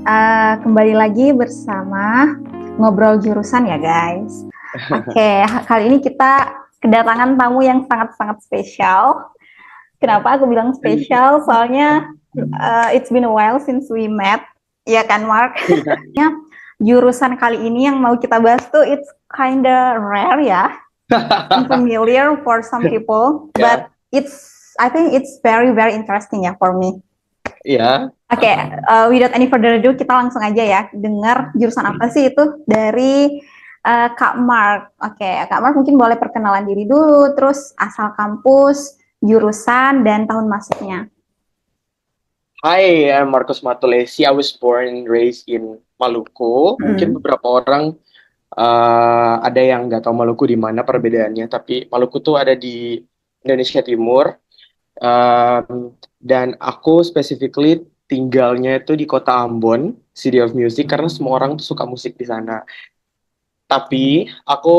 Kembali lagi bersama Ngobrol Jurusan ya guys. Oke, kali ini kita kedatangan tamu yang sangat-sangat spesial. Kenapa aku bilang spesial? Soalnya it's been a while since we met. Ya kan, Mark? Ya, jurusan kali ini yang mau kita bahas tuh it's kinda rare ya, unfamiliar for some people, Ya, but I think it's very very interesting ya for me. ya. Oke, without any further ado, kita langsung aja ya dengar jurusan apa sih itu dari Kak Mark. Oke, Kak Mark mungkin boleh perkenalan diri dulu, terus asal kampus, jurusan, dan tahun masuknya. Hi, I'm Marcus Matulesi. I was born and raised in Maluku. Mungkin Hmm. beberapa orang ada yang nggak tahu Maluku di mana perbedaannya, tapi Maluku tuh ada di Indonesia Timur. Dan aku specifically tinggalnya itu di kota Ambon, City of Music, karena semua orang tuh suka musik di sana. Tapi aku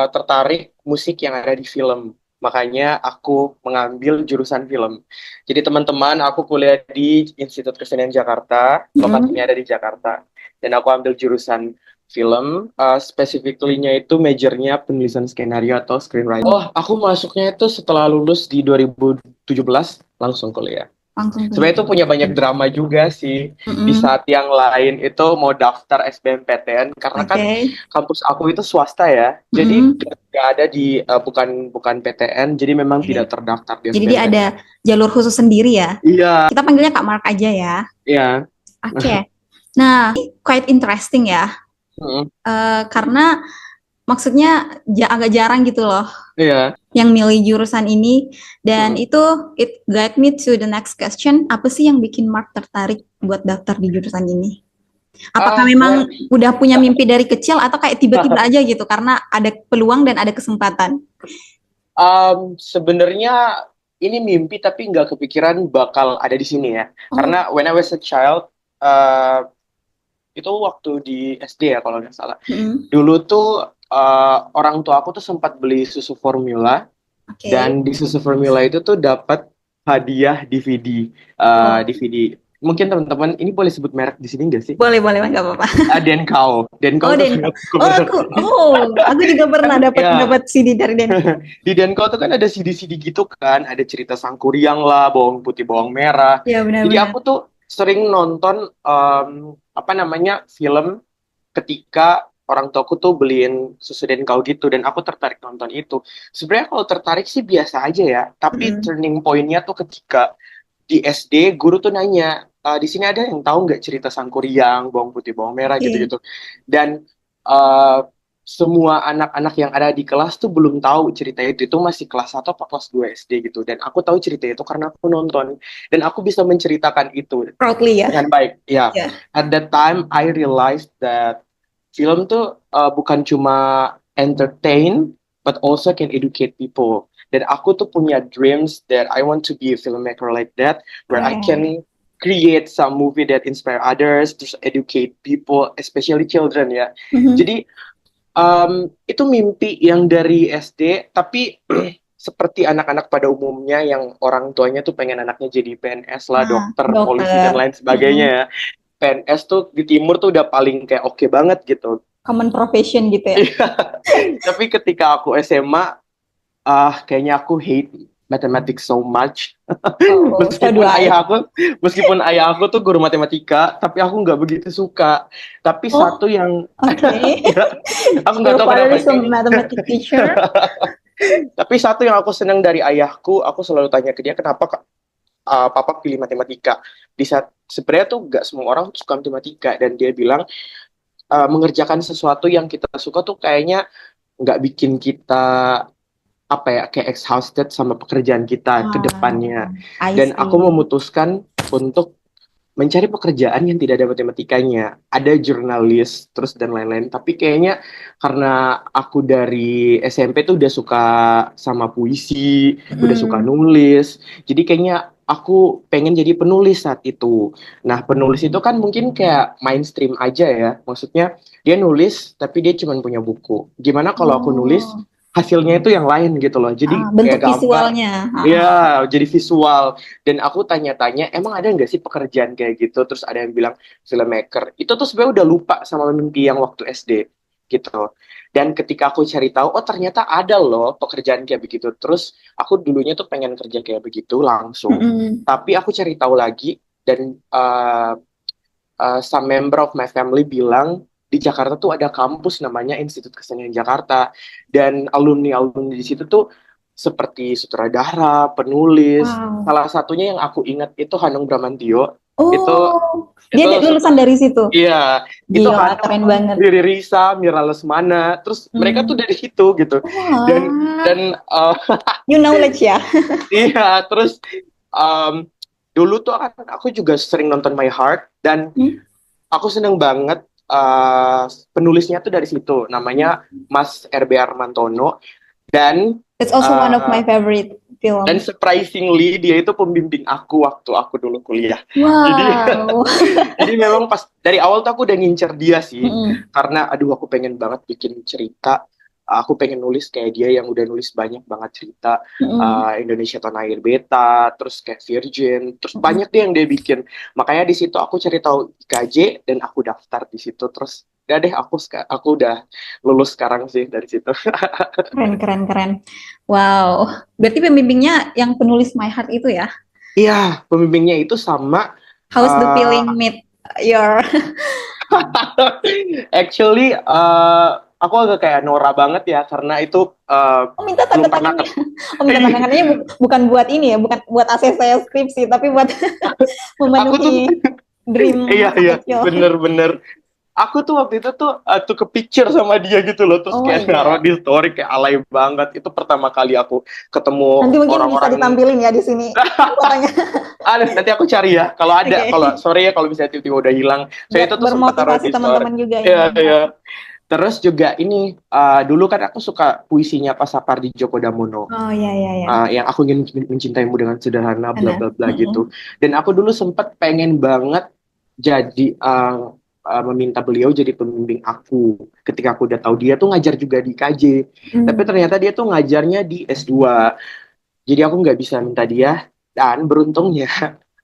tertarik musik yang ada di film. Makanya aku mengambil jurusan film. Jadi teman-teman, aku kuliah di Institut Kesenian Jakarta, lokasinya Hmm. ada di Jakarta. Dan aku ambil jurusan film, specifically-nya itu majornya penulisan skenario atau screenwriting. Oh, aku masuknya itu setelah lulus di 2017, langsung kuliah. Langsung Sebenarnya itu kuliah. punya banyak drama juga sih. Di Mm-mm. saat yang lain itu mau daftar SBMPTN karena kan Oke. kampus aku itu swasta ya. Jadi Mm-mm. nggak ada di bukan bukan PTN, jadi memang tidak Oke. terdaftar di Jadi dia ada SBMPTN. jalur khusus sendiri ya. Iya, Kita panggilnya Kak Mark aja ya. iya. Oke. Nah, quite interesting ya. Mm, Karena maksudnya agak jarang gitu loh Iya. yang milih jurusan ini, dan Mm. itu it guide me to the next question. Apa sih yang bikin Mark tertarik buat daftar di jurusan ini? Apakah Well, memang udah punya mimpi dari kecil atau kayak tiba-tiba aja gitu karena ada peluang dan ada kesempatan? sebenarnya ini mimpi tapi nggak kepikiran bakal ada di sini ya. Oh. Karena when I was a child, uh, itu waktu di SD ya kalau nggak salah. Mm. Dulu tuh orang tua aku tuh sempat beli susu formula Oke. dan di susu formula itu tuh dapat hadiah DVD. Oh, DVD. Mungkin teman-teman ini boleh sebut merek di sini nggak sih? boleh boleh nggak apa-apa. Denkau. Oh, Denkau tuh Denko. aku Oh, pernah. aku juga pernah Kan dapat ya, dapat CD dari Denko. di Denkau tuh kan ada CD-CD gitu kan, ada cerita Sangkuriang lah, bawang putih, bawang merah. Ya, Jadi benar-benar. aku tuh sering nonton apa namanya film ketika orang tuaku tuh beliin susu Denkau gitu dan aku tertarik nonton itu. Sebenarnya kalau tertarik sih biasa aja ya, tapi Mm-mm. turning point-nya tuh ketika di SD guru tuh nanya, di sini ada yang tahu nggak cerita Sangkuriang, bawang putih, bawang merah Oke. gitu-gitu. Dan eh, semua anak-anak yang ada di kelas tuh belum tahu cerita itu masih kelas 1 atau kelas 2 SD gitu. Dan aku tahu cerita itu karena aku nonton dan aku bisa menceritakan itu Proudly ya. dengan baik. Ya, Ya. at that time I realized that film tuh bukan cuma entertain, but also can educate people. Dan aku tuh punya dreams that I want to be a filmmaker like that, where I Oh. can create some movie that inspire others, to educate people, especially children ya. Mhm. Jadi itu mimpi yang dari SD, tapi seperti anak-anak pada umumnya yang orang tuanya tuh pengen anaknya jadi PNS lah, Nah, dokter, polisi, dan dokter. lain sebagainya Mm-mm. ya. PNS tuh di timur tuh udah paling kayak oke banget gitu. Common profession gitu ya. Tapi ketika aku SMA, kayaknya aku hate mathematics so much. Oh, so do Meskipun I. ayah aku, meskipun ayah aku tuh guru matematika, tapi aku nggak begitu suka. Tapi Oh, satu yang, okay. ya, aku nggak Your tahu father kenapa. is a mathematics teacher. Tapi satu yang aku senang dari ayahku, aku selalu tanya ke dia kenapa papa pilih matematika. Di saat sebenarnya tuh nggak semua orang suka matematika dan dia bilang mengerjakan sesuatu yang kita suka tuh kayaknya nggak bikin kita apa ya kayak exhausted sama pekerjaan kita ke depannya. I Dan aku see. memutuskan untuk mencari pekerjaan yang tidak ada matematikanya. Ada jurnalis terus dan lain-lain. Tapi kayaknya karena aku dari SMP tuh udah suka sama puisi, udah suka Hmm. nulis. Jadi kayaknya aku pengen jadi penulis saat itu. Nah, penulis itu kan mungkin kayak mainstream aja ya. Maksudnya dia nulis tapi dia cuma punya buku. Gimana kalau aku nulis Oh. hasilnya itu yang lain gitu loh. Jadi kayak Bentuk gambar, visualnya. ya jadi visual. Dan aku tanya-tanya, emang ada nggak sih pekerjaan kayak gitu? Terus ada yang bilang filmmaker. Itu tuh sebenarnya udah lupa sama mimpi yang waktu SD gitu. Dan ketika aku cari tahu, oh ternyata ada loh pekerjaan kayak begitu. Terus aku dulunya tuh pengen kerja kayak begitu langsung. Mm-mm. Tapi aku cari tahu lagi dan some member of my family bilang di Jakarta tuh ada kampus namanya Institut Kesenian Jakarta dan alumni-alumni di situ tuh seperti sutradara, penulis. Wow. Salah satunya yang aku ingat itu Hanung Bramantio. Itu Oh, dia itu lulusan dari situ. iya, itu Gila, Hanung, keren banget. Riri Risa, Mira Lesmana, terus mereka tuh Hmm. dari situ gitu. Dan Wah, dan new knowledge ya. iya, terus um, dulu tuh kan aku juga sering nonton My Heart dan Hmm? aku seneng banget penulisnya tuh dari situ, namanya Mas RB Armantono dan It's also one of my uh, favorite dan film. surprisingly dia itu pembimbing aku waktu aku dulu kuliah. Jadi Wow. jadi memang pas dari awal tuh aku udah ngincer dia sih, Mm-mm. karena aduh aku pengen banget bikin cerita. Aku pengen nulis kayak dia yang udah nulis banyak banget cerita Mm-mm. Indonesia Tanah Air Beta, terus kayak Virgin, terus Mm-mm. banyak deh yang dia bikin. Makanya di situ aku cari tahu IKJ dan aku daftar di situ. Terus udah deh aku udah lulus sekarang sih dari situ. Keren, keren, keren. Wow. Berarti pembimbingnya yang penulis My Heart itu ya? Iya, pembimbingnya itu sama How's the uh, feeling meet your... actually aku agak kayak Nora banget ya karena itu Oh, minta belum tanda pernah tangannya. Oh, minta tanda tangannya bukan buat ini ya, bukan buat ACC skripsi, tapi buat aku tuh memenuhi dream iya masa iya kecil. bener-bener aku tuh waktu itu tuh ke picture sama dia gitu loh terus Oh kayak my naruh God. di story kayak alay banget itu pertama kali aku ketemu Nanti mungkin bisa orang-orang. ditampilin ya di sini fotonya. Ada nanti aku cari ya kalau Oke. ada kalau sorry ya kalau misalnya tiba-tiba udah hilang saya Buat itu tuh sempat taruh bermotivasi di story. teman-teman juga yang Iya iya. lihat. Terus juga ini dulu kan aku suka puisinya Pak Sapardi Djoko Damono. Oh ya ya ya. Yang aku ingin mencintaimu dengan sederhana bla Benar. bla bla Mm-mm. gitu. Dan aku dulu sempat pengen banget jadi meminta beliau jadi pembimbing aku. Ketika aku udah tahu dia tuh ngajar juga di KJ. Tapi Hmm. ternyata dia tuh ngajarnya di S2. Jadi aku nggak bisa minta dia. Dan beruntungnya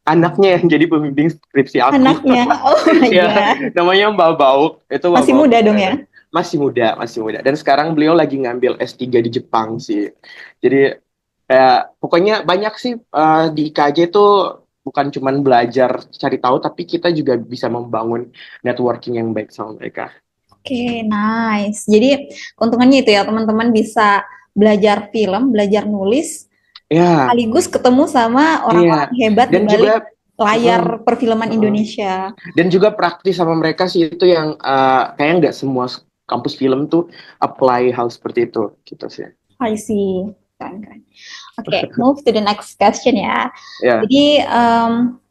anaknya yang jadi pembimbing skripsi aku. Anaknya. Oh my Ya, God. namanya Mbak Bauk. Itu Mbak Masih Bauk. muda dong ya. Masih muda, masih muda. Dan sekarang beliau lagi ngambil S3 di Jepang sih. Jadi pokoknya banyak sih di IKJ tuh bukan cuman belajar cari tahu, tapi kita juga bisa membangun networking yang baik sama mereka. Oke, nice. Jadi keuntungannya itu ya, teman-teman bisa belajar film, belajar nulis, Ya, sekaligus ketemu sama iya. orang-orang hebat di Dan balik juga mm, layar perfilman mm. Indonesia. dan juga praktis sama mereka sih itu yang kayak nggak semua kampus film tuh apply hal seperti itu gitu sih. I see. Keren, keren. Oke, move to the next question ya. Ya. Jadi,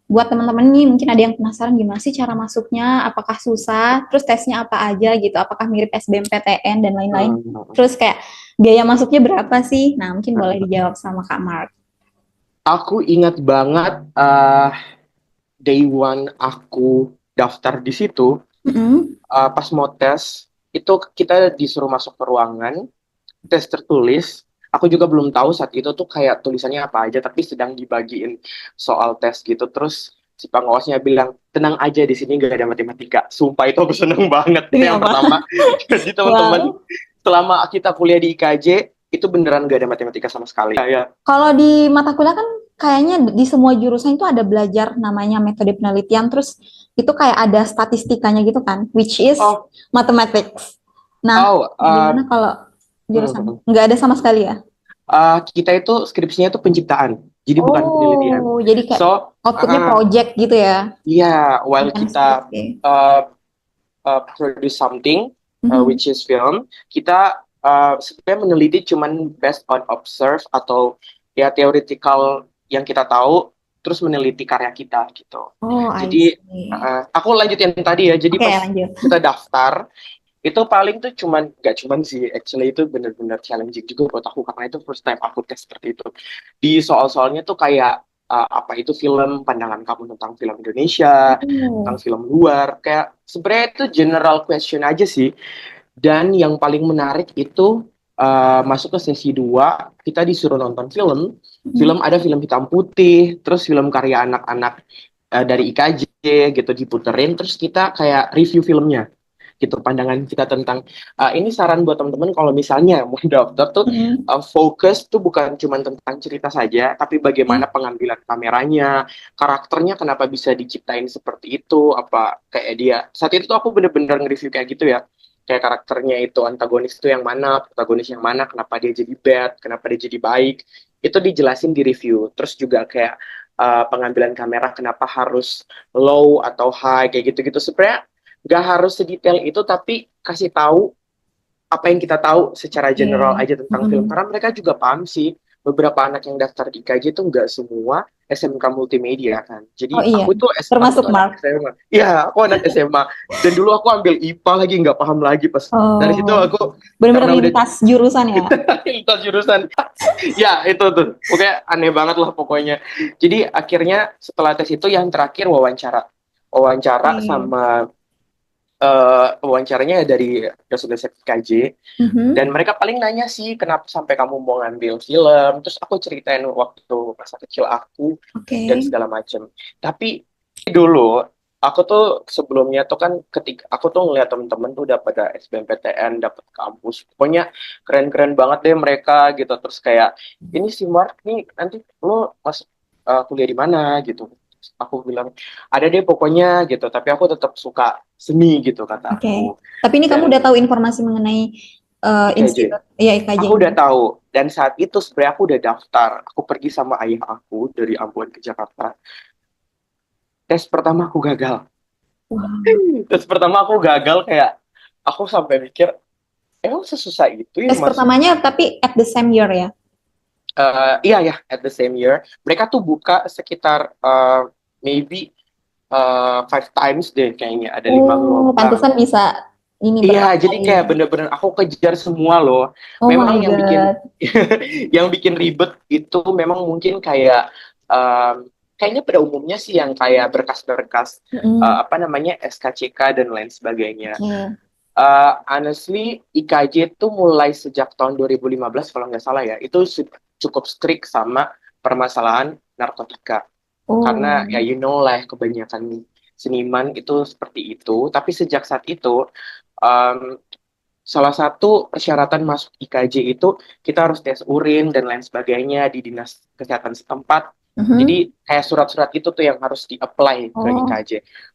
buat teman-teman nih, mungkin ada yang penasaran gimana sih cara masuknya, apakah susah, terus tesnya apa aja gitu, apakah mirip SBMPTN dan lain-lain. Mm. Terus kayak biaya masuknya berapa sih? Nah, mungkin boleh dijawab sama Kak Mark. Aku ingat banget day one aku daftar di situ, Mm-mm. pas mau tes, itu kita disuruh masuk ke ruangan, tes tertulis. Aku juga belum tahu saat itu tuh kayak tulisannya apa aja, tapi sedang dibagiin soal tes gitu. Terus si pengawasnya bilang, tenang aja di sini gak ada matematika. Sumpah itu aku seneng banget. Itu Demi yang apa? pertama. Jadi teman-teman, Wow. selama kita kuliah di IKJ, itu beneran gak ada matematika sama sekali. Ya, Kalau di mata kuliah kan kayaknya di semua jurusan itu ada belajar namanya metode penelitian, terus itu kayak ada statistikanya gitu kan, which is oh, mathematics. Nah, oh, gimana kalau jurusan? Nggak ada sama sekali ya? kita itu skripsinya itu penciptaan, jadi bukan penelitian. Oh, jadi kayak So, outputnya project gitu ya? yeah, while Bukan kita skripsi. uh, produce something, Mhm. which is film, kita sebenarnya meneliti cuman based on observe atau ya theoretical yang kita tahu, terus meneliti karya kita gitu. Oh, I Jadi see. aku lanjutin tadi ya. Jadi Oke, pas lanjut. kita daftar itu paling tuh cuman gak cuman sih, actually itu bener-bener challenging juga buat aku karena itu first time aku tes seperti itu. Di soal-soalnya tuh kayak apa itu film, pandangan kamu tentang film Indonesia, tentang Oh, film luar, kayak sebenarnya itu general question aja sih. Dan yang paling menarik itu masuk ke sesi 2 kita disuruh nonton film. Mm-mm. Ada film hitam putih, terus film karya anak-anak dari IKJ gitu diputerin, terus kita kayak review filmnya gitu, pandangan kita tentang ini saran buat teman-teman kalau misalnya mau daftar tuh, Mm-mm. fokus tuh bukan cuma tentang cerita saja, tapi bagaimana Oke. pengambilan kameranya, karakternya kenapa bisa diciptain seperti itu, apa kayak dia. Saat itu tuh aku bener-bener nge-review kayak gitu ya. Kayak karakternya itu antagonis itu yang mana, protagonis yang mana, kenapa dia jadi bad, kenapa dia jadi baik. Itu dijelasin di review. Terus juga kayak pengambilan kamera kenapa harus low atau high kayak gitu-gitu. Sebenarnya nggak harus sedetail itu, tapi kasih tahu apa yang kita tahu secara Oke. general aja tentang film. Mm-mm. Karena mereka juga paham sih, beberapa anak yang daftar di IKJ itu nggak semua SMK multimedia kan. Oh Jadi iya, aku termasuk tuh anak Mark. SMA. Iya, aku anak SMA. Dan dulu aku ambil IPA lagi, nggak paham lagi pas. Dari situ Oh, aku benar-benar karena udah lintas jurusan ya. lintas jurusan. Ya, itu tuh. Pokoknya aneh banget lah pokoknya. Jadi akhirnya setelah tes itu yang terakhir wawancara. Wawancara Oke. sama wawancaranya dari dosen-dosen KJ, Mhm. dan mereka paling nanya sih kenapa sampai kamu mau ngambil film, terus aku ceritain waktu masa kecil aku dan Oke. segala macem. Tapi dulu aku tuh sebelumnya tuh kan ketika aku tuh ngeliat temen-temen tuh udah pada SBMPTN dapet kampus, pokoknya keren-keren banget deh mereka gitu. Terus kayak ini si Mark nih nanti lo masuk kuliah di mana gitu. Terus aku bilang ada deh pokoknya gitu, tapi aku tetap suka seni gitu kata Oke. aku. Tapi ini kamu udah Dan tahu informasi mengenai IKJ institut, ya IKJ aku ini. udah tahu, dan saat itu sebenarnya aku udah daftar. Aku pergi sama ayah aku dari Ambon ke Jakarta. Tes pertama aku gagal. Wah. Tes pertama aku gagal, kayak aku sampai mikir, emang sesusah itu ya Tes masuk. pertamanya tapi at the same year ya. Iya ya, at the same year. Mereka tuh buka sekitar maybe 5 times deh kayaknya, ada 5 gelombang. Pantesan bisa ini Iya, jadi berkali-kali. kayak bener-bener aku kejar semua loh. Oh Memang my yang bikin God. yang bikin ribet itu memang mungkin kayak kayaknya pada umumnya sih yang kayak berkas-berkas Mm-mm. apa namanya SKCK dan lain sebagainya. Oke. Honestly, IKJ itu mulai sejak tahun 2015 kalau nggak salah ya, itu cukup strict sama permasalahan narkotika. Karena Oh. ya you know lah kebanyakan seniman itu seperti itu. Tapi sejak saat itu um, salah satu persyaratan masuk IKJ itu kita harus tes urin dan lain sebagainya di dinas kesehatan setempat. Mhm. Jadi kayak surat-surat itu tuh yang harus di-apply ke Oh, IKJ.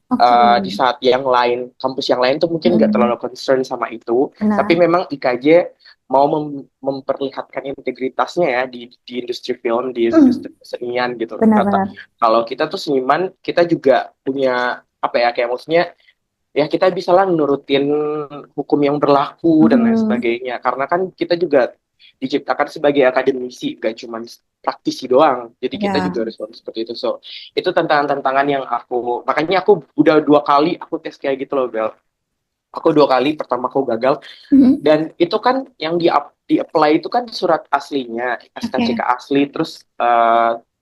oke. Di saat yang lain, kampus yang lain tuh mungkin nggak Mm-mm. terlalu concern sama itu, tapi Benar. memang IKJ mau memperlihatkan integritasnya ya di industri film, di Mm. industri kesenian gitu. Kata Benar-benar. kalau kita tuh seniman, kita juga punya apa ya, kayak maksudnya ya kita bisa lah nurutin hukum yang berlaku dan lain Mhm. sebagainya. Karena kan kita juga diciptakan sebagai akademisi, gak cuma praktisi doang. Jadi kita Ya. juga harus ngomong seperti itu. So, itu tantangan-tantangan yang makanya aku udah 2 kali aku tes kayak gitu loh, Bel. Aku 2 kali, pertama aku gagal, Mhm. dan itu kan yang di-apply itu kan surat aslinya, SKCK Oke. asli, terus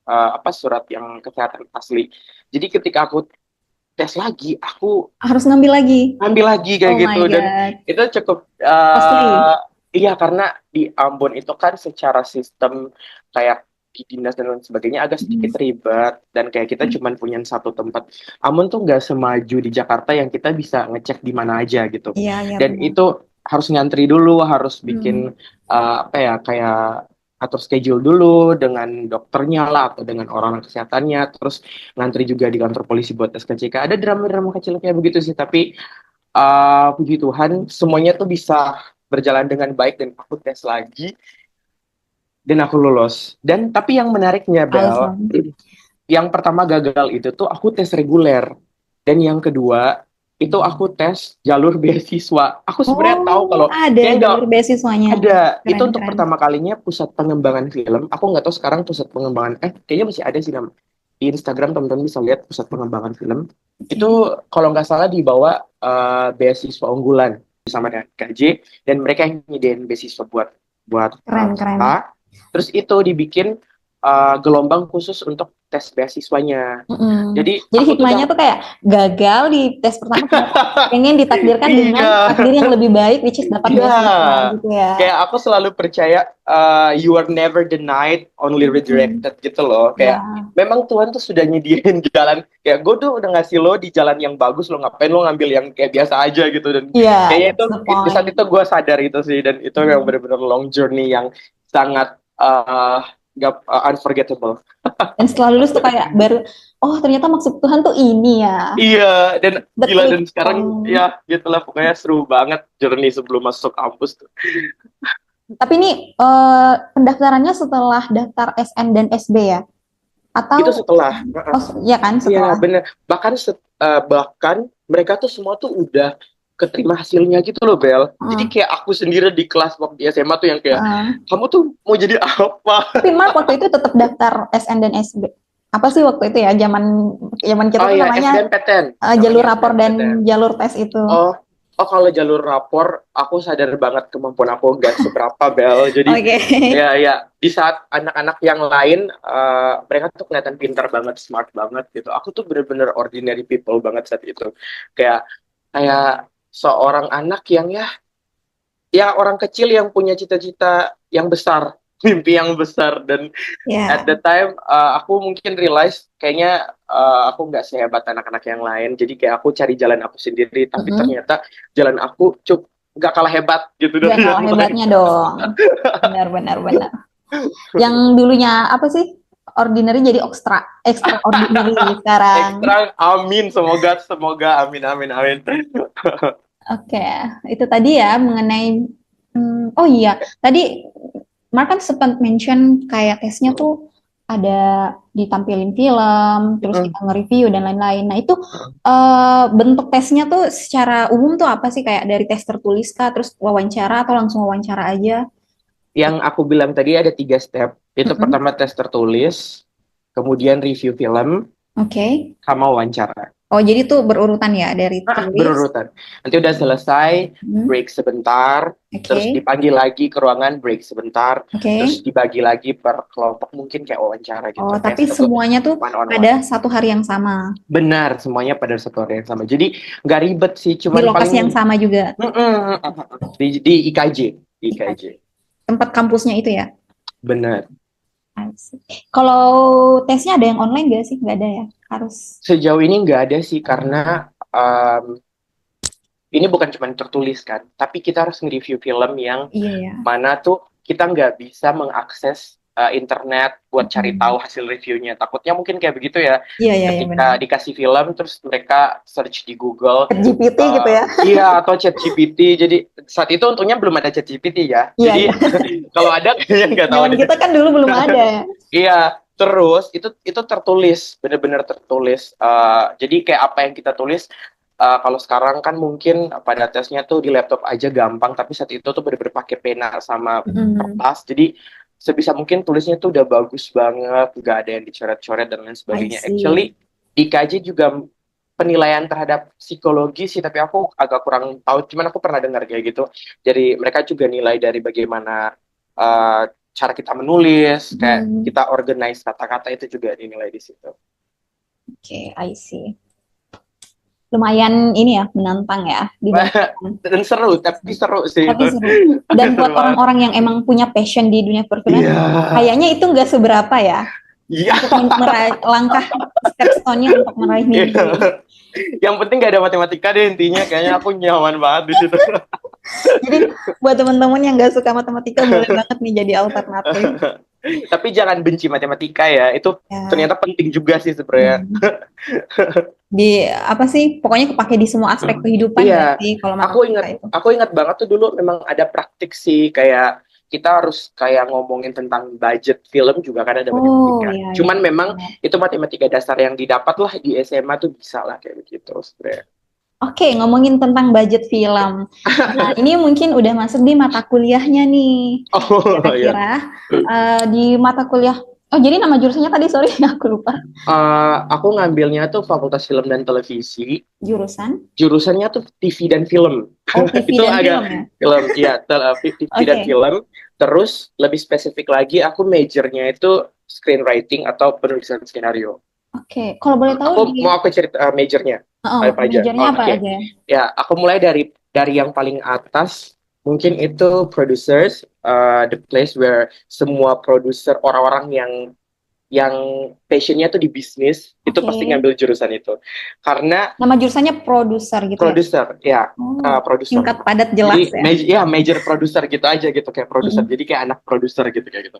apa surat yang kesehatan asli. Jadi ketika aku tes lagi, aku Harus ngambil lagi. ambil lagi kayak Oh gitu, my dan God. itu cukup Costly. iya karena di Ambon itu kan secara sistem kayak di dinas dan lain sebagainya agak sedikit Mhm. ribet, dan kayak kita cuman punya satu tempat. Ambon tuh nggak semaju di Jakarta yang kita bisa ngecek di mana aja gitu, Iya, iya dan benar. itu harus ngantri dulu, harus bikin Mhm. apa ya, kayak atur schedule dulu dengan dokternya lah atau dengan orang kesehatannya, terus ngantri juga di kantor polisi buat SKCK. Ada drama-drama kecil kayak begitu sih, tapi puji Tuhan semuanya tuh bisa berjalan dengan baik, dan aku tes lagi dan aku lulus. Dan tapi yang menariknya, Bel, Awesome. yang pertama gagal itu tuh aku tes reguler, dan yang kedua itu aku tes jalur beasiswa. Aku sebenarnya tahu Oh, kalau ada kayak nggak jalur beasiswanya. ada. Itu Keren, untuk keren. pertama kalinya pusat pengembangan film. Aku nggak tahu sekarang pusat pengembangan, kayaknya masih ada sih nama. Di Instagram teman-teman bisa lihat pusat pengembangan film. Itu Oke. kalau nggak salah dibawa beasiswa unggulan sama dengan KJ, dan mereka yang nyediain beasiswa buat buat Keren, keren. kita. Terus itu dibikin gelombang khusus untuk tes beasiswanya. Mm-mm. Jadi Jadi aku tuh hikmahnya tuh kayak gagal di tes pertama, pengen ditakdirkan dengan iya, takdir yang lebih baik, which is dapat iya. beasiswa gitu ya. Kayak aku selalu percaya you are never denied, only Mm-mm. redirected gitu loh. Kayak Ya, memang Tuhan tuh sudah nyediain jalan. Kayak gue tuh udah ngasih lo di jalan yang bagus, lo ngapain lo ngambil yang kayak biasa aja gitu. Dan iya, kayaknya itu that's the di saat point. itu gue sadar itu sih. Dan itu yang Mm. benar-benar long journey yang sangat unforgettable. Dan setelah lulus tuh kayak baru, oh ternyata maksud Tuhan tuh ini ya, Iya, dan the gila click dan sekarang point. ya gitulah pokoknya seru banget journey sebelum masuk kampus tuh. Tapi ini pendaftarannya setelah daftar SN dan SB ya? Itu Atau, setelah. oh ya kan Iya, setelah? bener. Bahkan mereka tuh semua tuh udah keterima hasilnya gitu loh, Bel. Jadi Uh, kayak aku sendiri di kelas waktu di SMA tuh yang kayak, uh. kamu tuh mau jadi apa? Tapi Mark waktu itu tetap daftar SN dan SB. Apa sih waktu itu ya, zaman zaman kita Oh tuh iya, namanya SBMPTN. jalur Namanya rapor SBMPTN. dan jalur tes itu. Oh, oh kalau jalur rapor, aku sadar banget kemampuan aku nggak seberapa, Bel. Jadi Oke. ya, ya di saat anak-anak yang lain, mereka tuh kelihatan pintar banget, smart banget gitu. Aku tuh bener-bener ordinary people banget saat itu. Kayak kayak seorang anak yang ya orang kecil yang punya cita-cita yang besar, mimpi yang besar. Dan at Ya. the time aku mungkin realize kayaknya aku nggak sehebat anak-anak yang lain. Jadi kayak aku cari jalan aku sendiri, tapi Mm-mm. ternyata jalan aku nggak kalah hebat gitu Gak dari kalah yang lain. hebatnya dong. Benar, benar, benar. Yang dulunya apa sih? Ordinary jadi extra, extraordinary sekarang. Ekstra, amin, semoga semoga, amin amin amin. Oke, itu tadi ya mengenai, oh iya, tadi Mark kan sempat mention kayak tesnya tuh ada ditampilin film, terus kita nge-review dan lain-lain. Nah itu bentuk tesnya tuh secara umum tuh apa sih? Kayak dari tes tertulis kah, terus wawancara atau langsung wawancara aja? Yang aku bilang tadi ada 3 step. Itu Mm-mm. pertama tes tertulis, kemudian review film, Oke. sama wawancara. Oh jadi tuh berurutan ya dari tulis. Berurutan. Nanti udah selesai, Hmm. break sebentar, terus Oke. dipanggil lagi ke ruangan, break sebentar, terus Oke. dibagi lagi per kelompok, mungkin kayak wawancara Oh gitu, kayak tapi satu semuanya tuh one on one. pada satu hari yang sama, Benar, semuanya pada satu hari yang sama. Jadi nggak ribet sih, di cuman lokasi yang paling sama juga. di IKJ, di IKJ. Tempat kampusnya itu ya. Benar. Kalau tesnya ada yang online gak sih? Nggak ada ya? Harus. Sejauh ini nggak ada sih karena ini bukan cuma tertulis kan, tapi kita harus nge-review film yang Iya ya. mana tuh kita nggak bisa mengakses internet buat cari Hmm. tahu hasil reviewnya. Takutnya mungkin kayak begitu ya, Iya ya ya benar. ketika dikasih film terus mereka search di Google, GPT gitu ya. iya atau ChatGPT. Jadi saat itu untungnya belum ada ChatGPT ya. Iya Jadi ya. kalau ada kayaknya nggak tahu Zaman deh. kita kan dulu belum ada. Iya, terus itu tertulis, benar-benar tertulis. Jadi kayak apa yang kita tulis, kalau sekarang kan mungkin pada tesnya tuh di laptop aja gampang, tapi saat itu tuh benar-benar pakai pena sama Mm-mm. kertas. Jadi sebisa mungkin tulisnya tuh udah bagus banget, nggak ada yang dicoret-coret dan lain I sebagainya. see. Actually, di KJ juga penilaian terhadap psikologi sih, tapi aku agak kurang tahu. Cuman aku pernah dengar kayak gitu. Jadi mereka juga nilai dari bagaimana uh, cara kita menulis, kayak Hmm. kita organize kata-kata itu juga dinilai di situ. Oke, I see. Lumayan ini ya, menantang ya dibandingkan. Dan seru, tapi seru sih Tapi itu. seru. Dan buat Seru banget. orang-orang yang emang punya passion di dunia perfilman, Iya. kayaknya itu nggak seberapa ya Iya. untuk meraih langkah stepstone-nya untuk meraih mimpi. Yang penting gak ada matematika deh intinya. Kayaknya aku nyaman banget di situ. Jadi buat teman-teman yang nggak suka matematika boleh banget nih jadi alternatif. Tapi jangan benci matematika ya. Itu Ya. ternyata penting juga sih sebenarnya. Di apa sih? Pokoknya kepake di semua aspek kehidupan Iya. nggak sih kalau Aku matematika itu. ingat banget tuh dulu memang ada praktik sih, kayak kita harus kayak ngomongin tentang budget film juga kan ada Oh matematika. iya. Cuman Iya. memang itu matematika dasar yang didapat lah di SMA tuh bisa lah kayak begitu sebenarnya. Oke, ngomongin tentang budget film. Nah, ini mungkin udah masuk di mata kuliahnya nih. Oh iya. Kira-kira di mata kuliah. Oh, jadi nama jurusannya tadi, sorry, aku lupa. Aku ngambilnya tuh Fakultas Film dan Televisi. Jurusan? Jurusannya tuh TV dan film. Oh, TV Itu dan agak film ya? film, iya, TV dan Oke. film. Terus lebih spesifik lagi, aku majornya itu screenwriting atau penulisan skenario. Oke, kalau boleh tahu Aku mau aku cerita majornya apa aja. majornya Oh, apa oke. aja? Ya, aku mulai dari yang paling atas. Mungkin itu producers, the place where semua produser orang-orang yang passionnya tuh di bisnis itu Oke. pasti ngambil jurusan itu. Karena Nama jurusannya produser gitu ya? produser, ya, Oh, produser. singkat padat jelas Jadi ya. ya major producer gitu aja gitu kayak produser. Mm-mm. Jadi kayak anak produser gitu kayak gitu.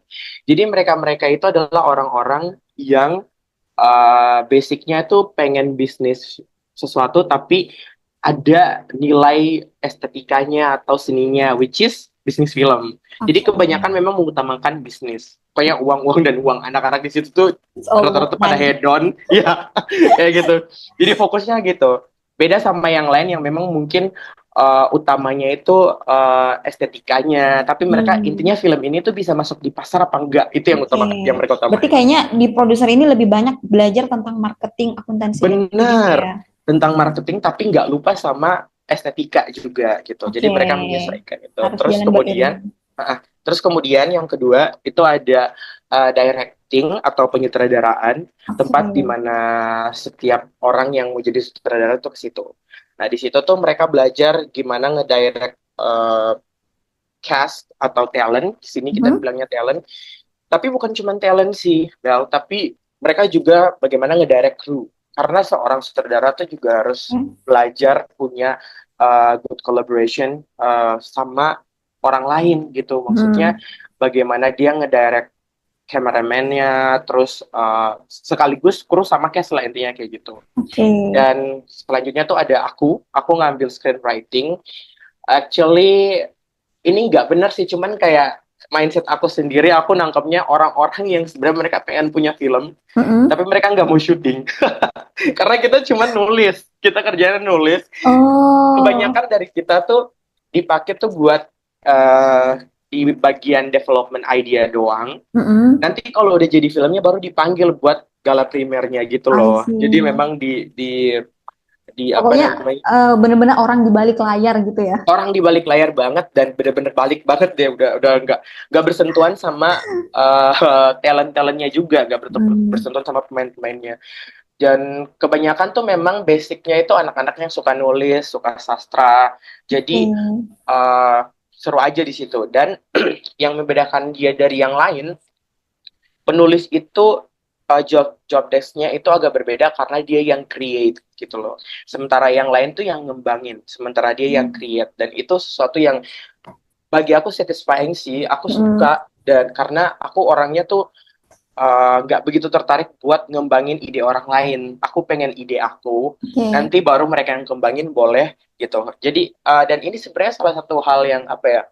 Jadi mereka-mereka itu adalah orang-orang yang basicnya itu pengen bisnis sesuatu tapi ada nilai estetikanya atau seninya which is bisnis film. Jadi Oke. kebanyakan memang mengutamakan bisnis. Kayak uang-uang dan uang. Anak-anak di situ tuh It's all about rata-rata pada money. hedon, ya kayak gitu. Jadi fokusnya gitu. Beda sama yang lain yang memang mungkin utamanya itu estetikanya, tapi mereka Hmm. intinya film ini tuh bisa masuk di pasar apa enggak, itu yang Oke. utama yang mereka Berarti utamain. kayaknya di produser ini lebih banyak belajar tentang marketing, akuntansi kayak gitu juga Benar, ya. tentang marketing tapi nggak lupa sama estetika juga gitu. Jadi Oke. mereka menyesuaikan itu. Harus jalan beriring. Terus kemudian yang kedua itu ada directing atau penyutradaraan, Oke. tempat di mana setiap orang yang mau jadi sutradara tuh ke situ. Nah, di situ tuh mereka belajar gimana ngedirect cast atau talent. Di sini kita Mhm. bilangnya talent. Tapi bukan cuma talent sih, Bel, tapi mereka juga bagaimana ngedirect kru. Karena seorang sutradara tuh juga harus Ya. belajar punya good collaboration sama orang lain gitu. Maksudnya Hmm. bagaimana dia ngedirect cameraman-nya, terus sekaligus kru sama cast lah intinya kayak gitu. Oke. Dan selanjutnya tuh ada aku ngambil screenwriting. Actually ini nggak benar sih, cuman kayak mindset aku sendiri, aku nangkepnya orang-orang yang sebenarnya mereka pengen punya film, Mm-mm. tapi mereka nggak mau syuting. Karena kita cuma nulis, kita kerjanya nulis. Oh. Kebanyakan dari kita tuh dipakai tuh buat eh, di bagian development idea doang. Mm-mm. Nanti kalau udah jadi filmnya baru dipanggil buat gala primernya gitu I loh. Jadi see. memang di apa Pokoknya namanya, bener-bener orang di balik layar gitu ya. orang di balik layar banget dan bener-bener balik banget deh, udah nggak bersentuhan sama talent-talentnya juga, nggak Hmm. bersentuhan sama pemain-pemainnya. Dan kebanyakan tuh memang basicnya itu anak-anak yang suka nulis, suka sastra, Oke. jadi uh, seru aja di situ. Dan yang membedakan dia dari yang lain, penulis itu job job desk-nya itu agak berbeda karena dia yang create gitu loh. Sementara yang lain tuh yang ngembangin, sementara dia yang Hmm. create, dan itu sesuatu yang bagi aku satisfying sih. Aku Mm. suka, dan karena aku orangnya tuh nggak begitu tertarik buat ngembangin ide orang lain. Aku pengen ide aku, Oke. nanti baru mereka yang kembangin boleh gitu. Jadi dan ini sebenarnya salah satu hal yang apa ya,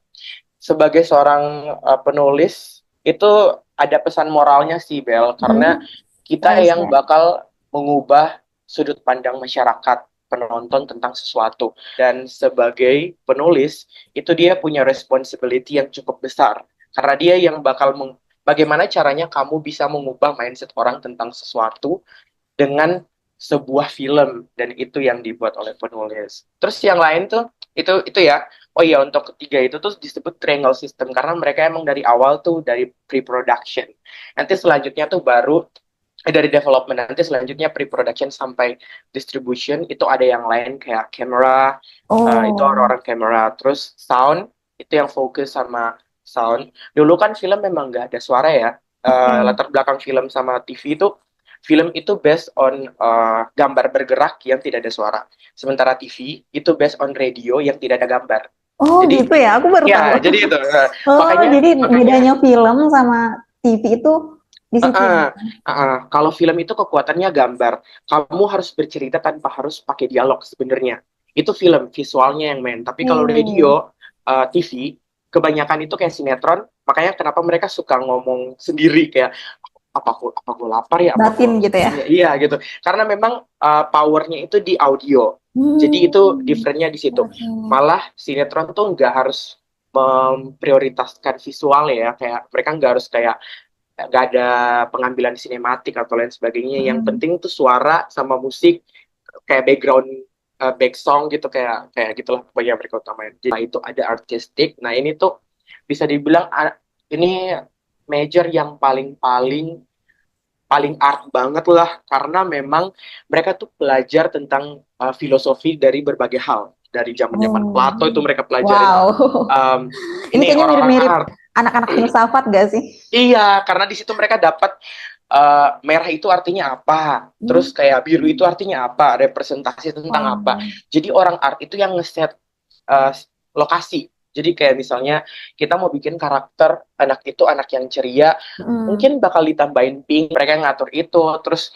sebagai seorang penulis itu ada pesan moralnya sih, Bel, karena Mm. kita Wise yang ya. bakal mengubah sudut pandang masyarakat penonton tentang sesuatu. Dan sebagai penulis, itu dia punya responsibility yang cukup besar. Karena dia yang bakal bagaimana caranya kamu bisa mengubah mindset orang tentang sesuatu dengan sebuah film, dan itu yang dibuat oleh penulis. Terus yang lain tuh itu ya. Oh iya, untuk ketiga itu tuh disebut triangle system karena mereka emang dari awal tuh dari pre-production. Nanti selanjutnya tuh baru dari development, nanti selanjutnya pre-production sampai distribution itu ada yang lain kayak camera, itu Oh. orang-orang camera, terus sound itu yang fokus sama sound. Dulu kan film memang nggak ada suara ya. Oke. Latar belakang film sama TV itu, film itu based on gambar bergerak yang tidak ada suara. Sementara TV itu based on radio yang tidak ada gambar. Oh Jadi gitu ya, aku baru tahu. ya, jadi itu. Oh, Makanya jadi makanya bedanya film sama TV itu di situ ya. kalau film itu kekuatannya gambar. Kamu harus bercerita tanpa harus pakai dialog sebenarnya. Itu film, visualnya yang main. Tapi kalau Oke. radio, TV, kebanyakan itu kayak sinetron. Makanya kenapa mereka suka ngomong sendiri kayak apa gue lapar ya, apa gue Batin gitu ya. ini ya, iya gitu. Karena memang powernya itu di audio. Jadi itu Hmm. differentnya di situ. Oke. Malah sinetron tuh nggak harus memprioritaskan visual ya, kayak mereka nggak harus kayak nggak ada pengambilan sinematik atau lain sebagainya. Yang Hmm. penting tuh suara sama musik, kayak background back song gitu, kayak kayak gitulah pokoknya mereka utamain. Jadi, nah, itu ada artistik. Nah ini tuh bisa dibilang ini major yang paling art banget lah, karena memang mereka tuh belajar tentang filosofi dari berbagai hal. Dari zaman-zaman Oh, Plato itu mereka pelajarin. wow. Um, Ini ini kayaknya orang-orang mirip-mirip art. anak-anak filsafat gak sih? Iya, karena di situ mereka dapat merah itu artinya apa, Hmm. terus kayak biru itu artinya apa, representasi tentang apa. Wow. Jadi orang art itu yang ngeset uh, lokasi. Jadi kayak misalnya kita mau bikin karakter anak itu anak yang ceria, Hmm. mungkin bakal ditambahin pink, mereka yang ngatur itu. Terus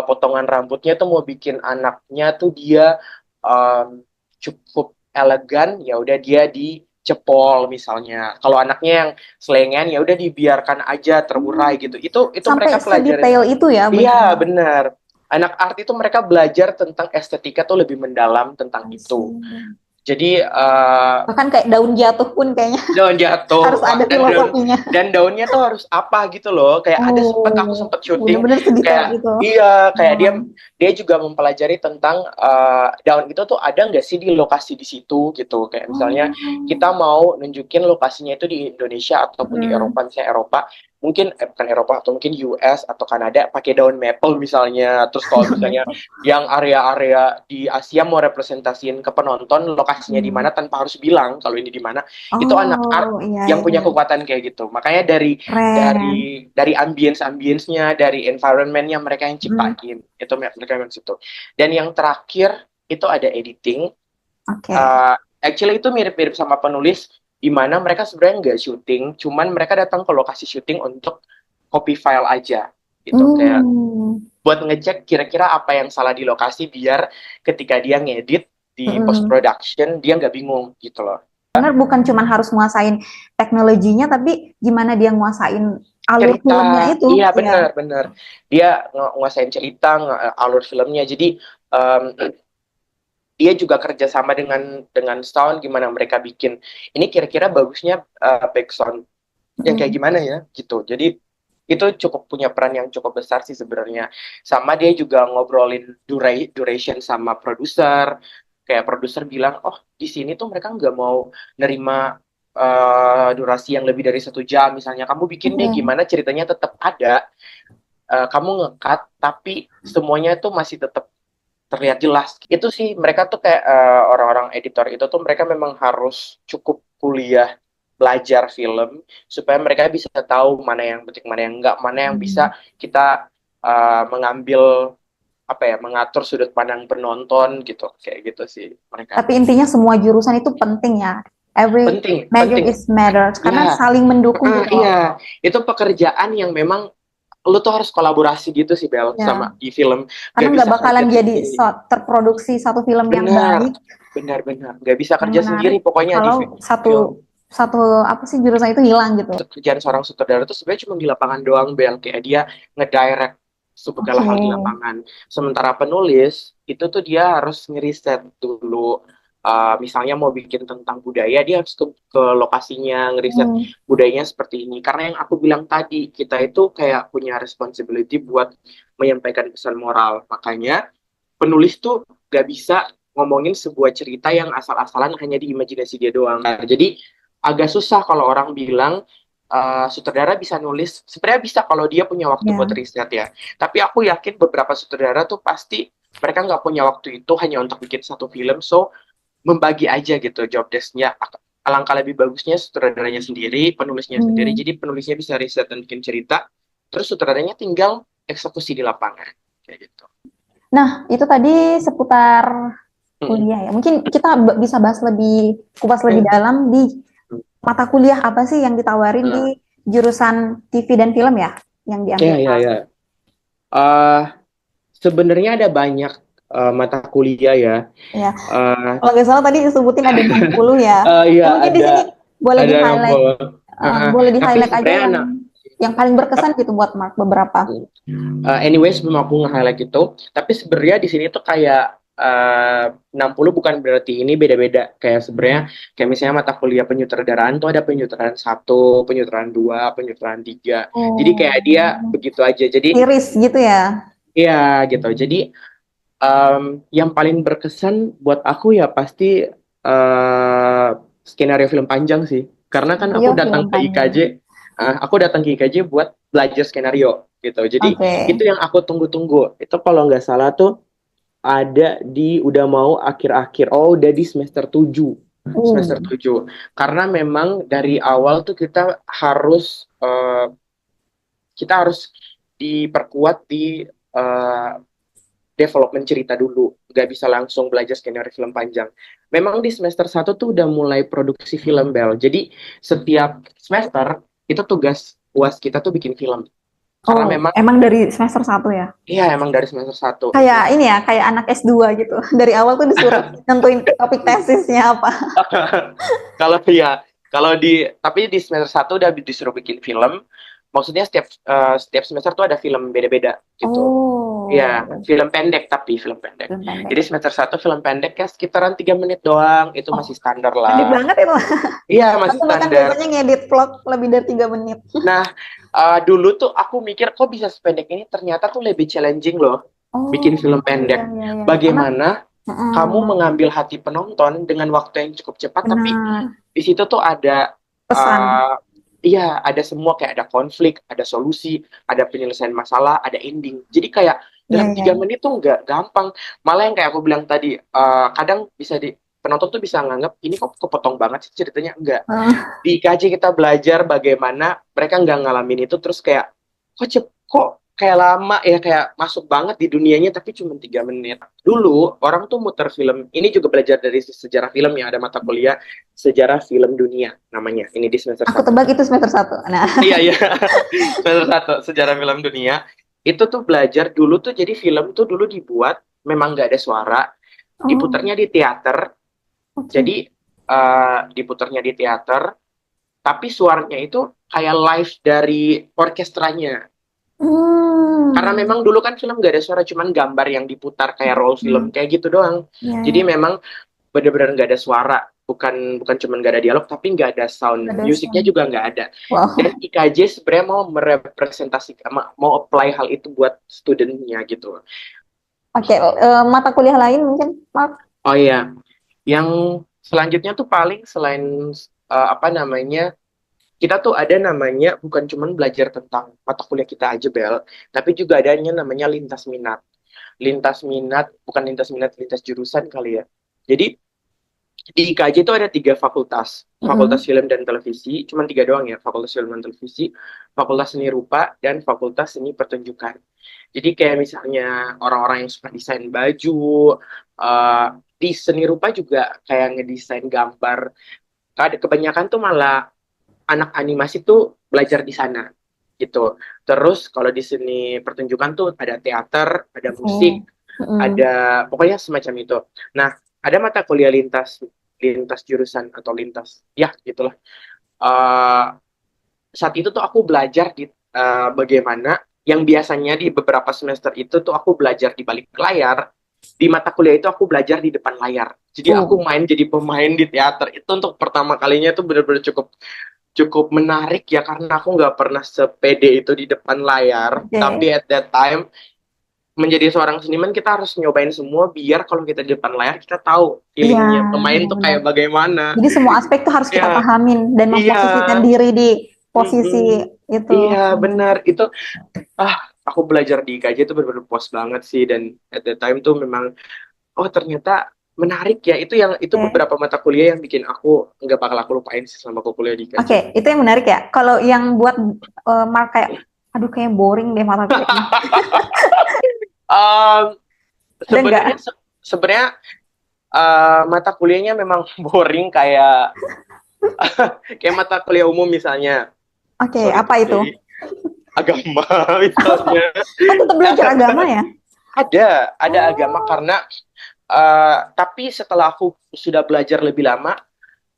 potongan rambutnya tuh mau bikin anaknya tuh dia cukup elegan, ya udah dia dicepol misalnya. Kalau anaknya yang selengean ya udah dibiarkan aja terurai gitu. Itu Sampai mereka pelajarin. sedetail itu ya, Iya, benar. benar. Anak art itu mereka belajar tentang estetika tuh lebih mendalam tentang I itu. see. Jadi Bahkan kayak daun jatuh pun kayaknya daun harus jatuh ada filosofinya. dan daunnya tuh harus apa gitu loh. Kayak ada aku Oh, sempet syuting bener-bener sedetail kayak itu. iya, kayak dia Wow. dia juga mempelajari tentang daun itu tuh ada nggak sih di lokasi di situ gitu. Kayak misalnya Oh. kita mau nunjukin lokasinya itu di Indonesia ataupun di Hmm. Eropa, misalnya Eropa, mungkin bukan Eropa atau mungkin US atau Kanada pakai daun maple misalnya. Terus kalau Daun misalnya maple. yang area-area di Asia mau representasiin ke penonton lokasinya di Hmm. mana tanpa harus bilang kalau ini di mana, itu anak art Oh, iya, yang iya. punya kekuatan kayak gitu. Makanya Keren. dari ambience-ambience-nya, dari environment-nya mereka yang Hmm. ciptain. Itu mereka yang situ. Dan yang terakhir itu ada editing. Oke. Actually itu mirip-mirip sama penulis di mana mereka sebenarnya nggak syuting, cuman mereka datang ke lokasi syuting untuk copy file aja gitu. Kayak Hmm. buat ngecek kira-kira apa yang salah di lokasi biar ketika dia ngedit di post Mm-mm. production dia nggak bingung gitu loh. Benar, bukan cuma harus nguasain teknologinya, tapi gimana dia nguasain alur Cerita, filmnya itu, iya ya. benar-benar dia nguasain cerita, alur filmnya. Jadi um, dia juga kerjasama dengan sound, gimana mereka bikin ini kira-kira bagusnya background yang kayak Mm. gimana ya gitu. Jadi itu cukup punya peran yang cukup besar sih sebenarnya. Sama dia juga ngobrolin duration sama produser. Kayak produser bilang, oh di sini tuh mereka nggak mau nerima durasi yang lebih dari 1 jam. Misalnya kamu bikin deh Oke. gimana ceritanya tetap ada. Kamu ngekat tapi semuanya tuh masih tetap terlihat jelas. Itu sih mereka tuh kayak orang-orang editor itu tuh mereka memang harus cukup kuliah belajar film supaya mereka bisa tahu mana yang penting, mana yang enggak, mana yang Hmm. bisa kita mengambil apa ya, mengatur sudut pandang penonton gitu. Kayak gitu sih mereka. Tapi intinya semua jurusan itu penting ya. Every Penting, major penting. is matters karena Ya, saling mendukung gitu loh. iya. Itu pekerjaan yang memang lu tuh harus kolaborasi gitu sih Bel Ya, sama di film. karena Gak nggak bisa bakalan kerja jadi sendiri. terproduksi satu film yang Benar, baik, benar-benar. Nggak bisa yang kerja sendiri menarik pokoknya di kalau film. satu satu apa sih jurusan itu hilang gitu. Kerjaan seorang sutradara itu sebenarnya cuma di lapangan doang, Bel. Kayak dia ngedirect segala Oke. hal di lapangan. Sementara penulis, itu tuh dia harus ngeriset dulu. Misalnya mau bikin tentang budaya, dia harus ke lokasinya, ngeriset Hmm. budayanya seperti ini. Karena yang aku bilang tadi, kita itu kayak punya responsibility buat menyampaikan pesan moral. Makanya penulis tuh gak bisa ngomongin sebuah cerita yang asal-asalan hanya di imajinasi dia doang. Nah, jadi agak susah kalau orang bilang sutradara bisa nulis. Sebenarnya bisa kalau dia punya waktu buat Ya. riset ya. Tapi aku yakin beberapa sutradara tuh pasti mereka nggak punya waktu itu hanya untuk bikin satu film. So membagi aja gitu job desk-nya. Alangkah lebih bagusnya sutradaranya sendiri, penulisnya sendiri. Hmm. Jadi penulisnya bisa riset dan bikin cerita. Terus sutradaranya tinggal eksekusi di lapangan. Kayak gitu. Nah, itu tadi seputar Mm-mm. kuliah ya. Mungkin kita bisa bahas lebih kupas lebih Ya. dalam di mata kuliah apa sih yang ditawarin di Nah, jurusan TV dan film ya yang ya, diambil ya, Mas. ya. Eh, Sebenarnya ada banyak mata kuliah ya. Ya, Eh, kalau nggak salah tadi disebutin ada 60 ya. iya Ya mungkin di sini boleh ada di-highlight, 60. boleh Tapi di-highlight aja sebenarnya yang paling berkesan gitu buat Mark beberapa. anyway sebelum aku nge-highlight itu, tapi sebenarnya di sini tuh kayak 60 bukan berarti ini beda-beda. Kayak sebenarnya kayak misalnya mata kuliah penyutradaraan tuh ada penyutradaran 1, penyutradaran 2, penyutradaran 3. Jadi kayak dia Oh, begitu aja. Jadi series gitu ya. iya gitu. Jadi yang paling berkesan buat aku ya pasti skenario film panjang sih. Karena kan Skenario film panjang. aku datang ke IKJ buat belajar skenario gitu. Jadi Oke. itu yang aku tunggu-tunggu. Itu kalau nggak salah tuh ada di udah mau akhir-akhir. Oh, udah di semester 7. Semester Uh. 7. Karena memang dari awal tuh kita harus diperkuat di eh, development cerita dulu, nggak bisa langsung belajar skenario film panjang. Memang di semester 1 tuh udah mulai produksi film Bel. Jadi setiap semester itu tugas UAS kita tuh bikin film. Karena Oh, memang emang dari semester satu ya? iya emang dari semester 1. Kayak ini ya, kayak anak S2 gitu. Dari awal tuh disuruh nentuin topik tesisnya apa. Kalau ya, tapi di semester 1 udah disuruh bikin film. Maksudnya setiap semester tuh ada film beda-beda gitu. Ya, Oh, film pendek tapi film pendek. film pendek. Jadi semester 1 film pendek ya sekitaran 3 menit doang, itu Oh, masih standar pendek lah. banget itu. Iya, masih Aku bahkan standar. biasanya ngedit vlog lebih dari 3 menit. Nah, dulu tuh aku mikir kok bisa sependek ini, ternyata tuh lebih challenging loh bikin Oh, film iya, pendek. iya, iya. Karena, Bagaimana kamu mm, mengambil hati penonton dengan waktu yang cukup cepat, tapi benar, di situ tuh ada pesan. uh, iya, ada semua kayak ada konflik, ada solusi, ada penyelesaian masalah, ada ending. Jadi kayak Iya, dalam iya, 3 menit tuh nggak gampang. Malah yang kayak aku bilang tadi, kadang bisa penonton tuh bisa nganggap ini kok kepotong banget sih ceritanya. Enggak. iya. Di IKJ kita belajar bagaimana mereka nggak ngalamin itu, terus kayak kok kayak lama ya, kayak masuk banget di dunianya tapi cuma 3 menit. Dulu orang tuh muter film, ini juga belajar dari sejarah film, yang ada mata kuliah sejarah film dunia namanya, ini di semester Aku satu. tebak itu semester satu. Nah, Iya, iya. Semester 1 sejarah film dunia. Itu tuh belajar dulu tuh, jadi film tuh dulu dibuat memang nggak ada suara, oh, diputarnya di teater. oke. Jadi diputarnya di teater, tapi suaranya itu kayak live dari orkestranya. Karena Hmm, memang dulu kan film gak ada suara, cuman gambar yang diputar kayak roll film hmm, kayak gitu doang. iya, Jadi iya. memang bener-bener nggak ada suara, bukan bukan cuman nggak ada dialog, tapi nggak ada sound, Ada musiknya sound. juga nggak ada. Dan Wow. IKJ sebenarnya mau merepresentasikan, mau apply hal itu buat studentnya gitu. Oke, mata kuliah lain mungkin, Mark? Oh iya, yang selanjutnya tuh paling selain apa namanya, kita tuh ada namanya bukan cuman belajar tentang mata kuliah kita aja Bel, tapi juga adanya namanya lintas minat. Lintas minat, bukan lintas minat, lintas jurusan kali ya. Jadi di IKJ itu ada 3 fakultas, Fakultas Mm-mm. Film dan Televisi, cuma 3 doang ya, Fakultas Film dan Televisi, Fakultas Seni Rupa, dan Fakultas Seni Pertunjukan. Jadi kayak misalnya orang-orang yang suka desain baju, eh, di seni rupa juga kayak ngedesain gambar. Kebanyakan tuh malah anak animasi tuh belajar di sana gitu. Terus kalau di seni pertunjukan tuh ada teater, ada musik, Oke. Mm-mm. ada pokoknya semacam itu. Nah, ada mata kuliah lintas lintas jurusan atau lintas ya gitulah. Eh, saat itu tuh aku belajar di bagaimana yang biasanya di beberapa semester itu tuh aku belajar di balik layar, di mata kuliah itu aku belajar di depan layar. Jadi aku Oh, main jadi pemain di teater itu untuk pertama kalinya itu benar-benar cukup cukup menarik ya, karena aku nggak pernah sepede itu di depan layar. oke. Tapi at that time menjadi seorang seniman kita harus nyobain semua biar kalau kita di depan layar kita tahu Iya, feelingnya pemain tuh benar-benar. kayak bagaimana. Jadi semua aspek tuh harus kita Ya, pahamin dan iya, memposisikan diri di posisi mm-mm. itu. Iya Benar. benar itu. ah aku belajar di IKJ itu benar-benar puas banget sih, dan at that time tuh memang oh ternyata menarik ya, itu Oke. beberapa mata kuliah yang bikin aku nggak bakal aku lupain sih selama aku kuliah di IKJ. Oke, itu yang menarik ya. Kalau yang buat Mark kayak, aduh kayak boring deh mata kuliah ini. um, Ada nggak? sebenarnya sebenarnya mata kuliahnya memang boring, kayak kayak mata kuliah umum misalnya, Oke, sorry to apa itu? say, agama misalnya. Oh, tetap belajar agama ya? Ada agama, Oh, karena tapi setelah aku sudah belajar lebih lama,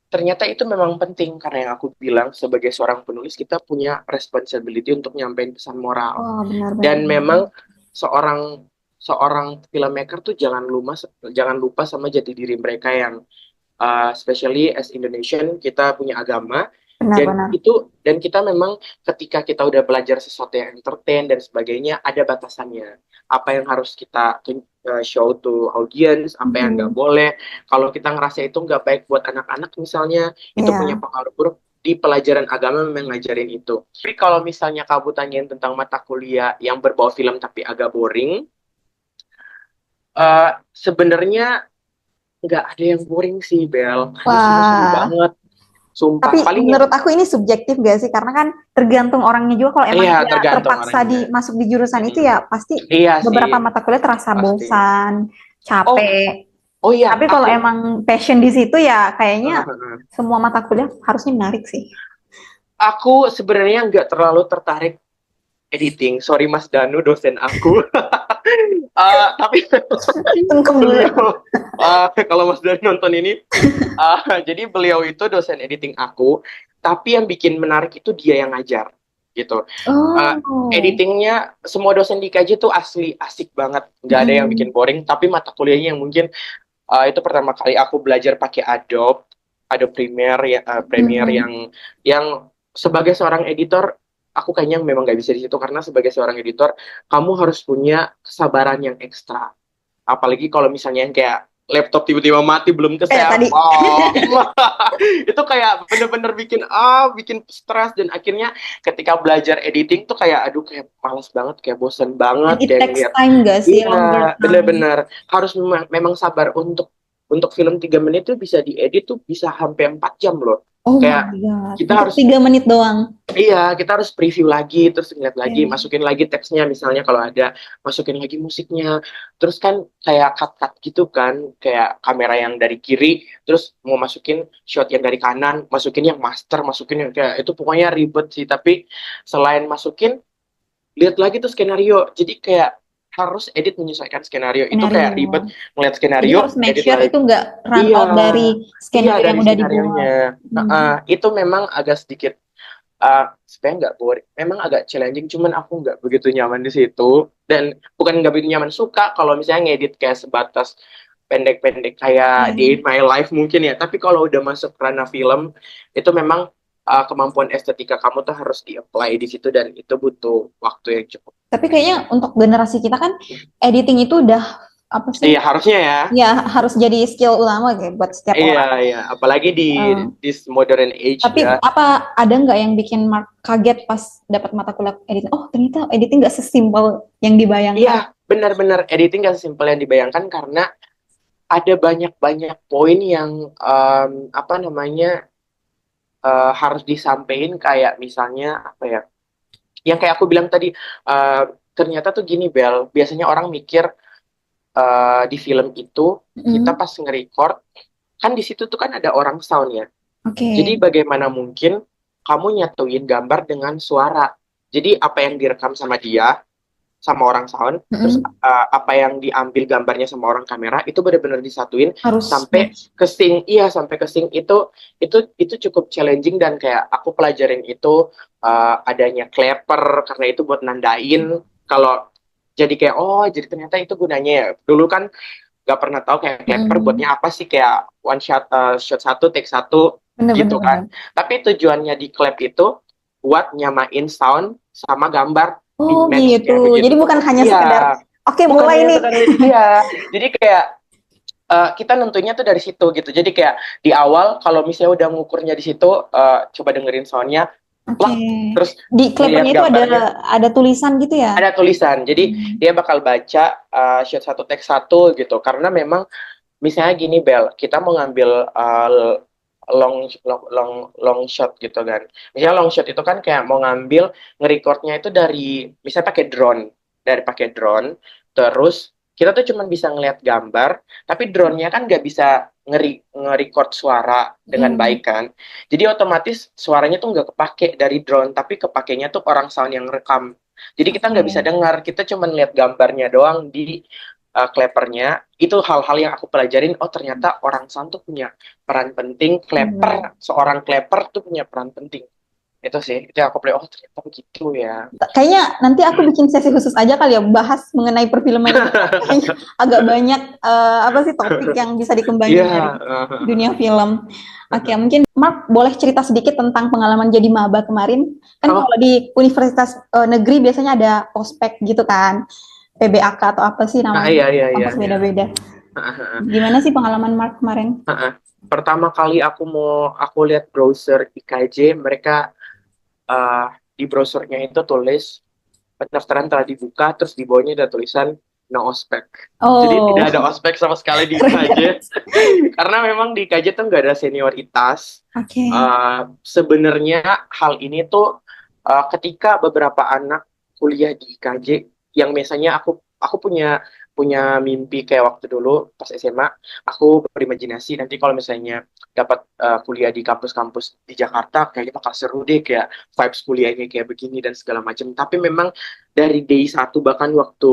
ternyata itu memang penting, karena yang aku bilang sebagai seorang penulis kita punya responsibility untuk nyampein pesan moral. oh benar-benar. Dan memang seorang seorang filmmaker tuh jangan lupa sama jati diri mereka, yang especially as Indonesian kita punya agama, Benar-benar. dan kita memang ketika kita udah belajar sesuatu yang entertain dan sebagainya ada batasannya, apa yang harus kita show to audience, apa yang nggak Mhm. boleh. Kalau kita ngerasa itu nggak baik buat anak-anak misalnya, itu punya Iya, pengaruh buruk, di pelajaran agama memang ngajarin itu. Tapi kalau misalnya kamu tanyain tentang mata kuliah yang berbau film tapi agak boring, sebenarnya nggak ada yang boring sih, Bel. Ada semua seru Wah, banget. Sumpah. tapi Paling yang, menurut aku ini subjektif gak sih? Karena kan tergantung orangnya juga. Kalau emang iya dia tergantung terpaksa orangnya. masuk di jurusan itu Mm-mm. ya pasti Iya sih, beberapa mata kuliah terasa pasti. bosan, Oh, capek. oh iya, Tapi kalau emang passion di situ ya kayaknya semua mata kuliah harusnya menarik sih. aku sebenarnya nggak terlalu tertarik editing. Sorry Mas Danu, dosen aku. Tapi Tunggu dulu. beliau, kalau Mas Danu nonton ini, jadi beliau itu dosen editing aku. Tapi yang bikin menarik itu dia yang ngajar, gitu. Oh. Editingnya semua dosen di KJ tuh asli asik banget, nggak ada yang bikin Mm. boring. Tapi mata kuliahnya yang mungkin itu pertama kali aku belajar pakai Adobe, Adobe Premiere ya, Premiere Mm-mm. yang sebagai seorang editor aku kayaknya memang nggak bisa di situ karena sebagai seorang editor kamu harus punya kesabaran yang ekstra. Apalagi kalau misalnya yang kayak laptop tiba-tiba mati belum ke Kayak share, tadi. wow, itu kayak bener-bener bikin stres dan akhirnya ketika belajar editing tuh kayak aduh kayak malas banget, kayak bosen And banget it kayak takes ngeliat. time gak sih? Iya, Longer time. bener-bener harus memang sabar untuk film 3 menit tuh bisa diedit tuh bisa sampai 4 jam loh. Oh my Kayak God. kita Untuk harus 3 menit doang. iya, kita harus preview lagi, terus ngeliat lagi, Oke. masukin lagi teksnya misalnya kalau ada, masukin lagi musiknya. Terus kan kayak cut-cut gitu kan, kayak kamera yang dari kiri, terus mau masukin shot yang dari kanan, masukin yang master, masukin yang kayak itu pokoknya ribet sih. Tapi selain masukin, lihat lagi tuh skenario. Jadi kayak harus edit menyesuaikan skenario. Itu kayak ribet Skenario. ngeliat Jadi skenario, harus make edit sure lagi. itu nggak run Iya, out dari iya skenario yang dari udah skenarionya. dibuat. Hmm. Itu memang agak sedikit sebenarnya nggak boring, memang agak challenging, cuman aku nggak begitu nyaman di situ. Dan bukan nggak begitu nyaman, suka kalau misalnya ngedit kayak sebatas pendek-pendek kayak Day in Ya. My Life mungkin ya. Tapi kalau udah masuk ranah film, itu memang kemampuan estetika kamu tuh harus di-apply di situ dan itu butuh waktu yang cukup. Tapi kayaknya untuk generasi kita kan editing itu udah apa Iya sih? harusnya ya. Ya harus jadi skill utama kayak buat setiap Iya, orang. iya. Apalagi di Eh, this modern age tapi ya. apa ada nggak yang bikin Mark kaget pas dapat mata kuliah editing? Oh ternyata editing nggak sesimpel yang Iya, dibayangkan. benar-benar editing gak sesimpel yang dibayangkan karena ada banyak-banyak poin yang apa namanya harus disampaikan kayak misalnya apa ya? Yang kayak aku bilang tadi eh, ternyata tuh gini Bel, biasanya orang mikir di film itu kita Mm. pas nge-record kan di situ tuh kan ada orang sound ya. Jadi Oke. bagaimana mungkin kamu nyatuin gambar dengan suara? Jadi apa yang direkam sama dia sama orang sound, terus Mm-mm. apa yang diambil gambarnya sama orang kamera itu benar-benar disatuin Harus sampai match. ke sync. Iya, sampai ke sync itu cukup challenging dan kayak aku pelajarin itu adanya clapper karena itu buat nandain kalau jadi kayak oh jadi ternyata itu gunanya ya. Dulu kan nggak pernah tahu kayak clapper buatnya Mm. apa sih kayak one shot shot satu take satu Bener gitu bener kan. bener. Tapi tujuannya di clap itu buat nyamain sound sama gambar di Oh match gitu. kayak Jadi begitu. bukan hanya Iya, sekedar oke mulai bukannya nih. bukan iya. Jadi kayak kita nentunya tuh dari situ gitu. Jadi kayak di awal kalau misalnya udah ngukurnya di situ, coba dengerin soundnya, Oke. plak, terus Di ngelihat clappernya itu gambarnya, ada tulisan gitu ya? ada tulisan. Jadi Hmm. dia bakal baca shot satu take satu gitu. Karena memang misalnya gini Bel, kita mau ngambil long shot gitu kan. Misalnya long shot itu kan kayak mau ngambil nge-recordnya itu dari misalnya pakai drone, terus kita tuh cuma bisa ngelihat gambar, tapi drone-nya kan nggak bisa nge-record suara dengan Hmm. baik kan. Jadi otomatis suaranya tuh nggak kepake dari drone, tapi kepakainya tuh orang sound yang rekam. Jadi kita nggak bisa Oke. dengar, kita cuma lihat gambarnya doang di clappernya. Itu hal-hal yang aku pelajarin. Oh ternyata orang sound tuh punya peran penting. Bener. Seorang clapper tuh punya peran penting. Itu sih, itu yang aku pelajari. Oh ternyata begitu ya. Kayaknya nanti aku bikin sesi khusus aja kali ya bahas mengenai perfilman ini. Kayaknya agak banyak apa sih topik yang bisa Iya. dikembangin dari dunia film. Oke, mungkin Mark boleh cerita sedikit tentang pengalaman jadi maba kemarin. Kan Oh, kalau di universitas negeri biasanya ada ospek gitu kan, PBAK atau apa sih namanya, iya, iya, iya, kampus iya. beda-beda. Gimana sih pengalaman Mark kemarin? Pertama kali aku lihat browser IKJ, mereka eh, di browsernya itu tulis pendaftaran telah dibuka, terus di bawahnya ada tulisan no ospek. Jadi tidak Oh, ada ospek sama sekali di IKJ. keren. Karena memang di IKJ tuh nggak ada senioritas. Oke. Sebenarnya hal ini tuh ketika beberapa anak kuliah di IKJ yang biasanya aku punya punya mimpi kayak waktu dulu pas SMA, aku berimajinasi nanti kalau misalnya dapat kuliah di kampus-kampus di Jakarta kayaknya bakal seru deh, kayak vibes kuliahnya kayak begini dan segala macam. Tapi memang dari day satu, bahkan waktu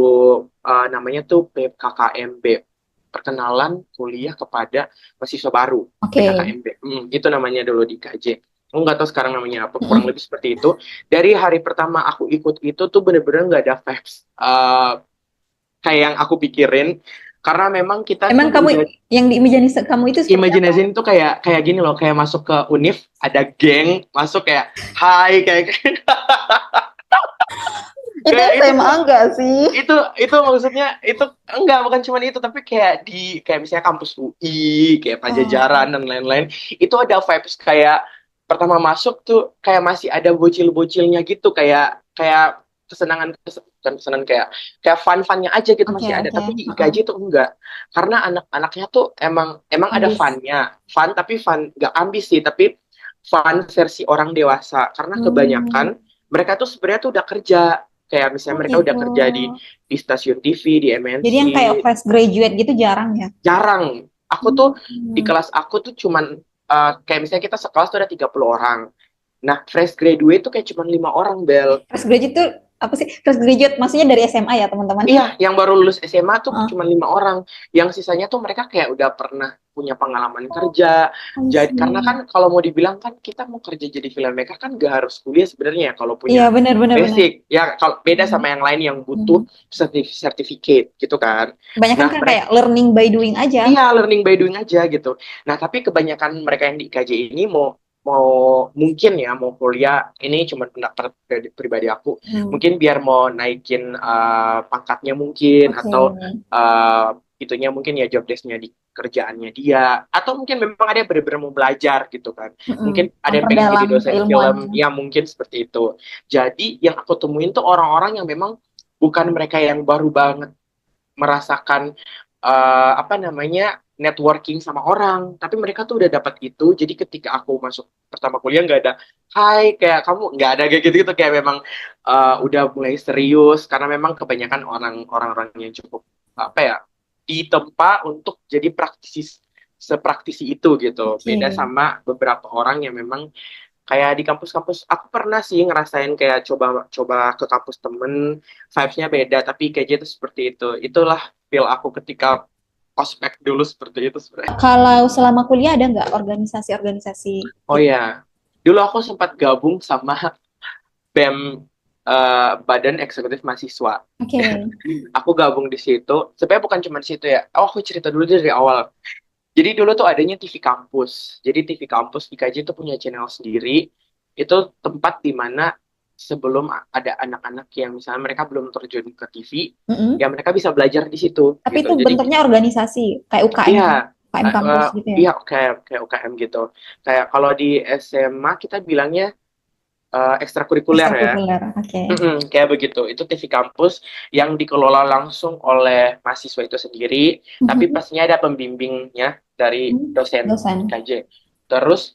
namanya tuh PKKMB, perkenalan kuliah kepada mahasiswa baru, Oke. PKKMB. Itu namanya dulu di KJ. Aku nggak tahu sekarang namanya apa, kurang Mm-mm. lebih seperti itu. Dari hari pertama aku ikut itu tuh bener-bener nggak ada vibes kayak yang aku pikirin. Karena memang kita Emang tuh kamu udah yang di imajinasi kamu itu seperti apa? imajinasiin tuh kayak kayak gini loh, kayak masuk ke univ, ada geng, masuk kayak hai, kayak Itu kayak itu SMA tuh enggak sih? itu maksudnya itu enggak, bukan cuma itu, tapi kayak di kayak misalnya kampus UI, kayak Pajajaran Oh, dan lain-lain, itu ada vibes kayak pertama masuk tuh kayak masih ada bocil-bocilnya gitu, kayak kayak kesenangan, bukan kesenangan, kayak kayak fun-funnya aja gitu oke masih ada. oke. Tapi di Heeh. IKJ tuh enggak, karena anak-anaknya tuh emang emang ada Ambis. funnya, fun tapi fun nggak ambis sih, tapi fun versi orang dewasa, karena kebanyakan Hmm. mereka tuh sebenarnya tuh udah kerja, kayak misalnya Oh mereka udah gitu. kerja di stasiun TV, di Jadi MNC. yang kayak fresh graduate gitu jarang ya? Jarang. Aku tuh di Hmm. kelas aku tuh cuman kayak misalnya kita sekelas tuh ada 30 orang. Nah, fresh graduate tuh kayak cuman 5 orang, Bel. Fresh graduate itu apa sih? Fresh graduate maksudnya dari SMA ya, teman-teman? Iya, yang baru lulus SMA tuh Heeh. cuma 5 orang. Yang sisanya tuh mereka kayak udah pernah punya pengalaman Oh, kerja. I Jadi karena kan see. kalau mau dibilang kan kita mau kerja jadi filmmaker kan gak harus kuliah sebenarnya ya, kalau punya Iya, benar benar benar. basic. Ya kalau beda Hmm. sama yang lain yang butuh Hmm. sertificate gitu kan. Kebanyakan Nah, kan mereka kayak learning by doing aja. iya, learning by doing aja gitu. Nah, tapi kebanyakan mereka yang di IKJ ini mau mau mungkin ya mau kuliah, ini cuma pendapat pribadi aku, Hmm. mungkin biar mau naikin pangkatnya mungkin, Oke. atau uh, itunya mungkin ya job desk-nya di kerjaannya dia, atau mungkin memang ada yang benar-benar mau belajar gitu kan. Mm-mm. Mungkin ada yang pengen jadi Memperdalam dosen film, keilmuannya. ya mungkin seperti itu. Jadi yang aku temuin tuh orang-orang yang memang bukan mereka yang baru banget merasakan apa namanya networking sama orang, tapi mereka tuh udah dapat itu. Jadi ketika aku masuk pertama kuliah nggak ada hai kayak kamu, nggak ada kayak gitu gitu, kayak memang udah mulai serius, karena memang kebanyakan orang-orang yang cukup apa ya ditempa untuk jadi praktisi, sepraktisi itu gitu. Oke. Beda sama beberapa orang yang memang kayak di kampus-kampus, aku pernah sih ngerasain kayak coba-coba ke kampus temen, vibes-nya beda, tapi kayaknya itu seperti itu. Itulah feel aku ketika ospek dulu, seperti itu sebenarnya. Kalau selama kuliah ada nggak organisasi-organisasi Oh gitu? ya, dulu aku sempat gabung sama BEM, Badan Eksekutif Mahasiswa. Oke. Aku gabung di situ. Sebenarnya bukan cuma di situ ya. Oh, aku cerita dulu dari awal. Jadi dulu tuh adanya TV kampus. Jadi TV kampus IKJ itu punya channel sendiri. Itu tempat di mana sebelum ada anak-anak yang misalnya mereka belum terjun ke TV, Mm-mm. ya mereka bisa belajar di situ Tapi gitu. itu Jadi bentuknya organisasi kayak UKM, iya, UKM kampus gitu ya. iya kayak kayak UKM gitu. Kayak kalau di SMA kita bilangnya ekstrakurikuler ya. Ekstrakurikuler. Oke. Kayak begitu. Itu TV kampus yang dikelola langsung oleh mahasiswa itu sendiri, tapi Mhm. pastinya ada pembimbingnya dari dosen Dosen. IKJ. Terus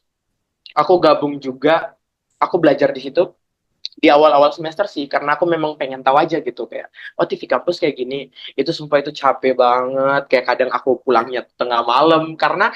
aku gabung juga, aku belajar di situ di awal-awal semester sih, karena aku memang pengen tahu aja gitu, kayak oh TV kampus kayak gini. Itu sumpah itu capek banget, kayak kadang aku pulangnya tengah malam karena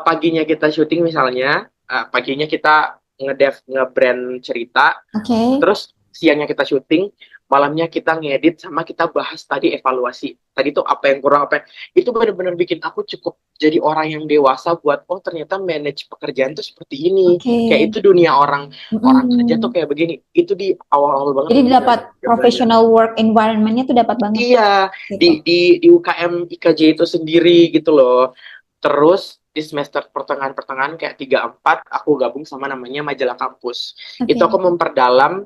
paginya kita syuting misalnya, paginya kita ngebrand cerita, Oke. terus siangnya kita syuting, malamnya kita ngedit, sama kita bahas tadi evaluasi. Tadi tuh apa yang kurang, apa yang... Itu benar-benar bikin aku cukup jadi orang yang dewasa buat oh ternyata manage pekerjaan tuh seperti ini. Oke. Kayak itu dunia orang orang kerja tuh Mm-mm. kayak begini. Itu di awal-awal banget Jadi aku dapat belajar. professional work environment-nya tuh dapat banget Iya, gitu. di UKM IKJ itu sendiri gitu loh. Terus di semester pertengahan-pertengahan kayak 3 4 aku gabung sama namanya majalah kampus. Itu Oke. aku memperdalam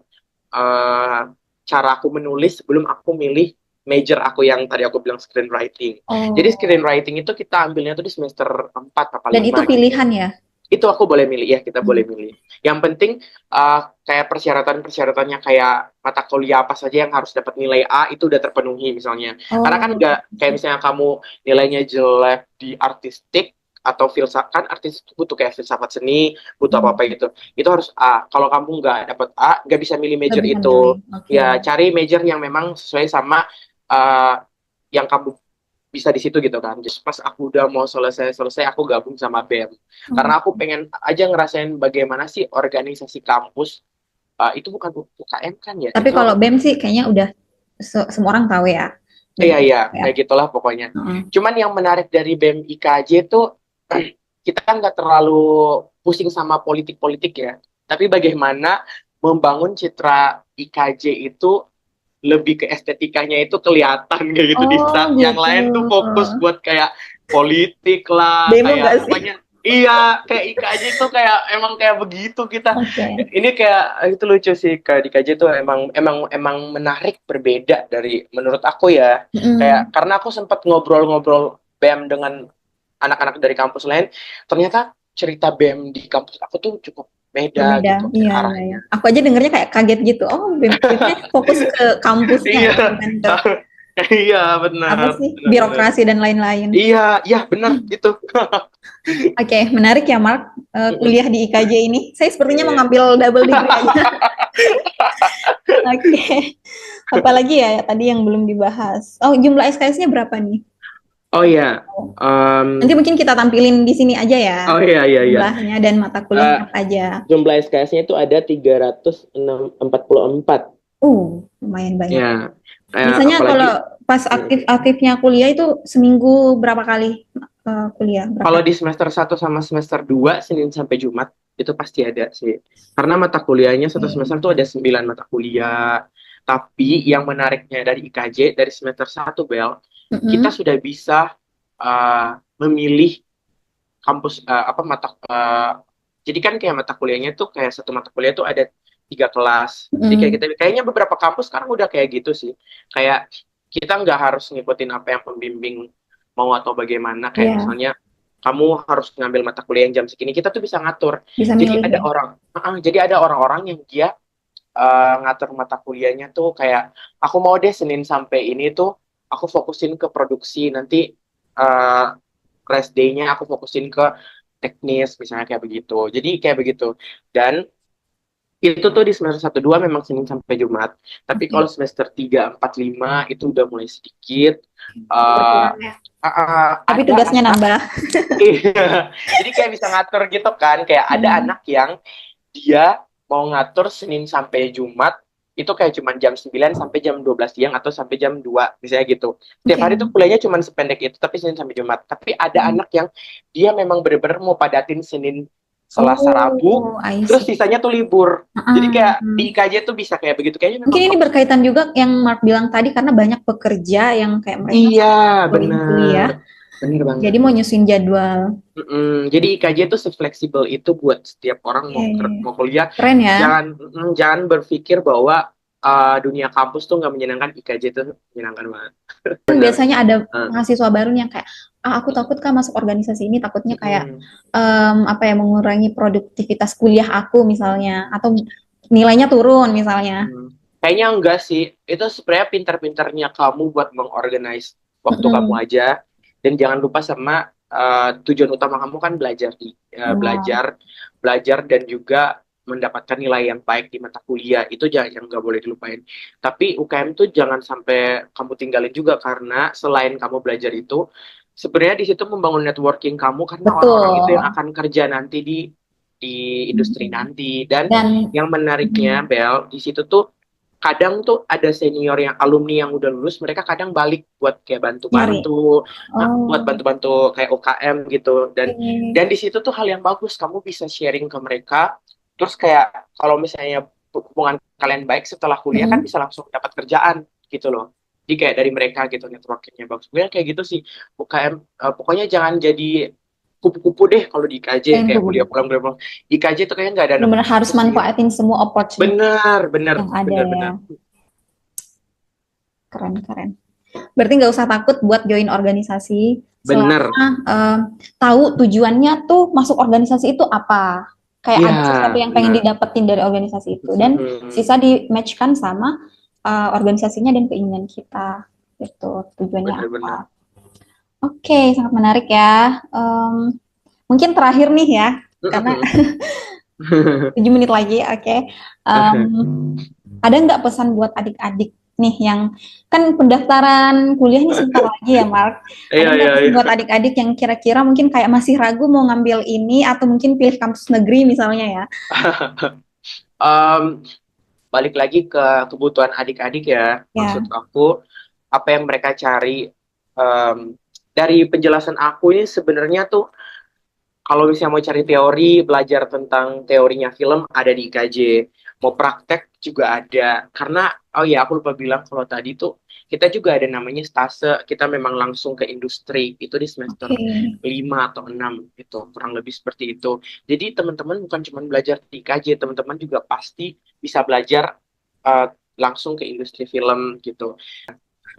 eh, cara aku menulis sebelum aku milih major aku yang tadi aku bilang screenwriting. Jadi Oh, screenwriting itu kita ambilnya tuh di semester 4 apa dan itu 5 gitu. pilihan ya? Itu aku boleh milih ya, kita Hmm. boleh milih. Yang penting kayak persyaratan-persyaratannya kayak mata kuliah apa saja yang harus dapat nilai A itu udah terpenuhi misalnya. Karena kan Oh, nggak kayak misalnya kamu nilainya jelek di artistik atau filsafat, kan artis itu butuh kayak filsafat seni, butuh apa-apa hmm. gitu. Itu harus A. Kalau kamu nggak dapat A, nggak bisa milih Nggak major bisa milih. itu. Oke. Ya cari major yang memang sesuai sama uh, yang kamu bisa di situ gitu kan. Just pas aku udah mau selesai aku gabung sama BEM Oh. karena aku pengen aja ngerasain bagaimana sih organisasi kampus. Itu bukan UKM kan ya, Tapi itu kalau BEM sih kayaknya udah semua orang tahu ya. BEM iya iya ya. kayak gitulah pokoknya. Heeh. Cuman yang menarik dari BEM IKJ itu kita kan nggak terlalu pusing sama politik-politik ya, tapi bagaimana membangun citra IKJ itu lebih ke estetikanya itu kelihatan kayak gitu di Oh saat yang gitu. lain tuh fokus buat kayak politik lah Demo kayak nggak sih? pokoknya iya kayak IKJ tuh kayak emang kayak begitu kita Oke. ini kayak itu lucu sih kayak di IKJ tuh emang emang emang menarik berbeda dari menurut aku ya kayak Mm, karena aku sempat ngobrol-ngobrol BEM dengan anak-anak dari kampus lain ternyata cerita BEM di kampus aku tuh cukup beda berbeda. gitu kayak Iya, iya, iya. arahnya. Aku aja dengernya kayak kaget gitu. Oh, BEM-nya fokus ke kampusnya Iya, ya, bukan ke iya apa benar, sih, benar-benar. birokrasi dan lain-lain. Iya, iya benar itu. Oke, menarik ya, Mark. Mm-mm. Kuliah di IKJ ini. Saya sepertinya mau Iya. ngambil double degree aja. Oke. Apalagi ya tadi yang belum dibahas. Oh, jumlah SKS-nya berapa nih? Oh iya, Nanti mungkin kita tampilin di sini aja ya. oh iya iya iya. Jumlahnya dan mata Eh, kuliahnya apa aja. jumlah SKS-nya itu ada 344. Lumayan banyak. Ya, Biasanya apalagi kalau pas aktif-aktifnya kuliah itu seminggu berapa kali kuliah? Berapa? kalau di semester 1 sama semester 2 Senin sampai Jumat itu pasti ada sih. Karena mata kuliahnya satu semester Oke. tuh ada 9 mata kuliah. Tapi yang menariknya dari IKJ dari semester 1 Bel, kita Mm-mm. sudah bisa memilih kampus apa mata jadi kan kayak mata kuliahnya tuh kayak satu mata kuliah tuh ada 3 kelas. Jadi kayak Mm. kita kayaknya beberapa kampus sekarang udah kayak gitu sih. Kayak kita nggak harus ngikutin apa yang pembimbing mau atau bagaimana. Kayak Iya, misalnya kamu harus ngambil mata kuliah yang jam segini, kita tuh bisa ngatur. bisa Jadi milih ada ya. orang-orang yang dia ngatur mata kuliahnya tuh kayak aku mau deh Senin sampai ini tuh aku fokusin ke produksi nanti uh, rest day-nya aku fokusin ke teknis misalnya kayak begitu. Jadi kayak begitu. Dan itu tuh di semester 1 2 memang Senin sampai Jumat. Tapi kalau Oke. semester 3 4 5 itu udah mulai sedikit uh, Berkurang ya. Tapi ada tugasnya anak nambah. iya. Jadi kayak bisa ngatur gitu kan. Kayak ada Hmm. anak yang dia mau ngatur Senin sampai Jumat itu kayak cuma jam 9 sampai jam 12 siang atau sampai jam 2 misalnya gitu. Tiap Oke. hari tuh kuliahnya cuma sependek itu tapi Senin sampai Jumat. Tapi ada Hmm. anak yang dia memang bener-bener mau padatin Senin Selasa Rabu Oh, I terus see. sisanya tuh libur. Jadi kayak Mm. di IKJ tuh bisa kayak begitu kayaknya Mungkin memang ini berkaitan juga yang Mark bilang tadi karena banyak pekerja yang kayak mereka iya sambil ngelakuin bener kuliah, bener banget. jadi mau nyusun jadwal. Jadi IKJ itu se-fleksibel itu buat setiap orang Oke, mau kuliah. keren ya. Jangan berpikir bahwa dunia kampus tuh nggak menyenangkan. IKJ itu menyenangkan banget. Kan Bener. biasanya ada Uh, mahasiswa baru yang kayak, aku takut kan masuk organisasi ini, takutnya kayak mm, apa ya mengurangi produktivitas kuliah aku misalnya, atau nilainya turun misalnya. mm. Kayaknya enggak sih. Itu sebenarnya pintar-pintarnya kamu buat mengorganize waktu kamu Mm-mm. aja. Dan jangan lupa sama tujuan utama kamu kan belajar, Benar. belajar, belajar dan juga mendapatkan nilai yang baik di mata kuliah itu jangan yang nggak boleh dilupain. Tapi UKM tuh jangan sampai kamu tinggalin juga karena selain kamu belajar itu, sebenarnya di situ membangun networking kamu karena orang-orang itu yang Betul. akan kerja nanti di industri Mm-mm. nanti. Dan Dan yang menariknya mm, Bel di situ tuh kadang tuh ada senior yang alumni yang udah lulus mereka kadang balik buat kayak nyari. bantu-bantu buat Oh, bantu-bantu kayak UKM gitu dan oke. di situ tuh hal yang bagus kamu bisa sharing ke mereka terus kayak kalau misalnya hubungan kalian baik setelah kuliah kan Mm-mm. bisa langsung dapat kerjaan gitu loh jadi kayak dari mereka gitu networkingnya bagus gue kayak gitu sih UKM pokoknya jangan jadi kupu-kupu deh kalau di IKJ Yang kayak kuliah kupu-kupu. pulang pulang IKJ tuh kayaknya nggak ada Benar-benar harus nepotisme sih manfaatin semua opportunity benar benar yang ada benar ya. benar Keren, keren. Berarti nggak usah takut buat join organisasi Bener. selama tahu tujuannya tuh masuk organisasi itu apa. Kayak Iya, ada sesuatu yang pengen bener. didapetin dari organisasi itu dan sisa di matchkan sama organisasinya dan keinginan kita. Itu tujuannya Bener-bener. apa. Oke, sangat menarik ya. Mungkin terakhir nih ya, karena 7 menit lagi, oke. Em, ada nggak pesan buat adik-adik nih yang kan pendaftaran kuliah ini sebentar lagi ya, Mark. Ada Iya, nggak iya, pesan iya. buat adik-adik yang kira-kira mungkin kayak masih ragu mau ngambil ini atau mungkin pilih kampus negeri misalnya ya? Em, Balik lagi ke kebutuhan adik-adik ya. Maksud Ya, aku, apa yang mereka cari em, dari penjelasan aku ini sebenarnya tuh kalau misalnya mau cari teori, belajar tentang teorinya film ada di IKJ. Mau praktek juga ada. Karena, oh ya aku lupa bilang kalau tadi tuh kita juga ada namanya stase. Kita memang langsung ke industri. Itu di semester oke. 5 atau 6 itu. Kurang lebih seperti itu. Jadi teman-teman bukan cuma belajar di IKJ, teman-teman juga pasti bisa belajar eh, langsung ke industri film gitu.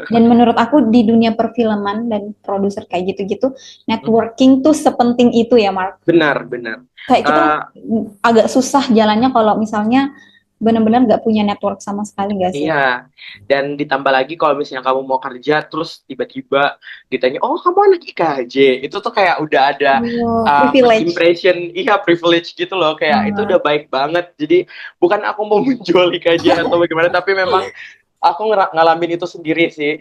Dan menurut aku di dunia perfilman dan produser kayak gitu-gitu, networking tuh sepenting itu ya, Mark. Benar, benar. Kayak kita Eh, agak susah jalannya kalau misalnya benar-benar nggak punya network sama sekali nggak sih? Iya, dan ditambah lagi kalau misalnya kamu mau kerja terus tiba-tiba ditanya, oh kamu anak IKJ, itu tuh kayak udah ada Oh, first privilege. impression, iya privilege gitu loh, kayak itu Hmm. udah baik banget. Jadi bukan aku mau menjual IKJ atau bagaimana, tapi memang aku ngalamin itu sendiri sih.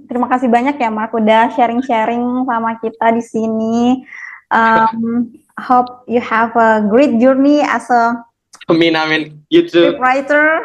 Terima kasih banyak ya, Mark, udah sharing-sharing sama kita di sini. Hope you have a great journey as a Amin, amin. You too. scriptwriter.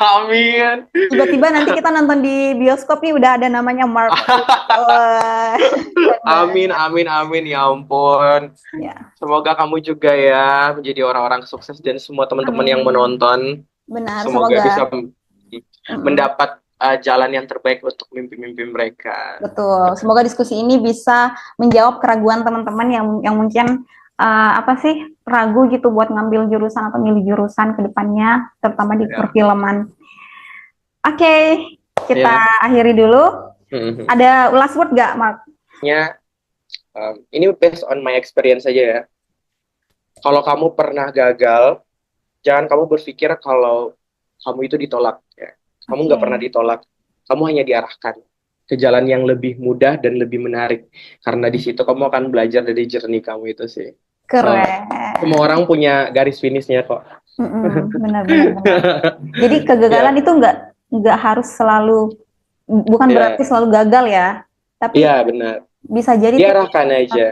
Amin. Tiba-tiba nanti kita nonton di bioskop nih udah ada namanya Mark. Wah, keren Amin, banget. amin, amin. Ya ampun. Ya, Semoga kamu juga ya menjadi orang-orang sukses dan semua teman-teman yang amin. menonton Benar, semoga bisa semoga. Mm-mm. mendapat jalan yang terbaik untuk mimpi-mimpi mereka. Betul. Semoga diskusi ini bisa menjawab keraguan teman-teman yang mungkin apa sih ragu gitu buat ngambil jurusan atau milih jurusan ke depannya, terutama di Ya, perfilman. Oke, kita ya. akhiri dulu. Ada last word gak, Mark? Ya, ini based on my experience saja ya. Kalau kamu pernah gagal, jangan kamu berpikir kalau kamu itu ditolak. Ya. Kamu nggak pernah Oke, ditolak. Kamu hanya diarahkan ke jalan yang lebih mudah dan lebih menarik. Karena di situ kamu akan belajar dari journey kamu itu sih. So, keren. semua orang punya garis finishnya kok. Benar, benar, benar. Jadi kegagalan Ya, itu nggak harus selalu, bukan berarti ya, selalu gagal ya, ya tapi benar. bisa jadi itu Diarahkan aja.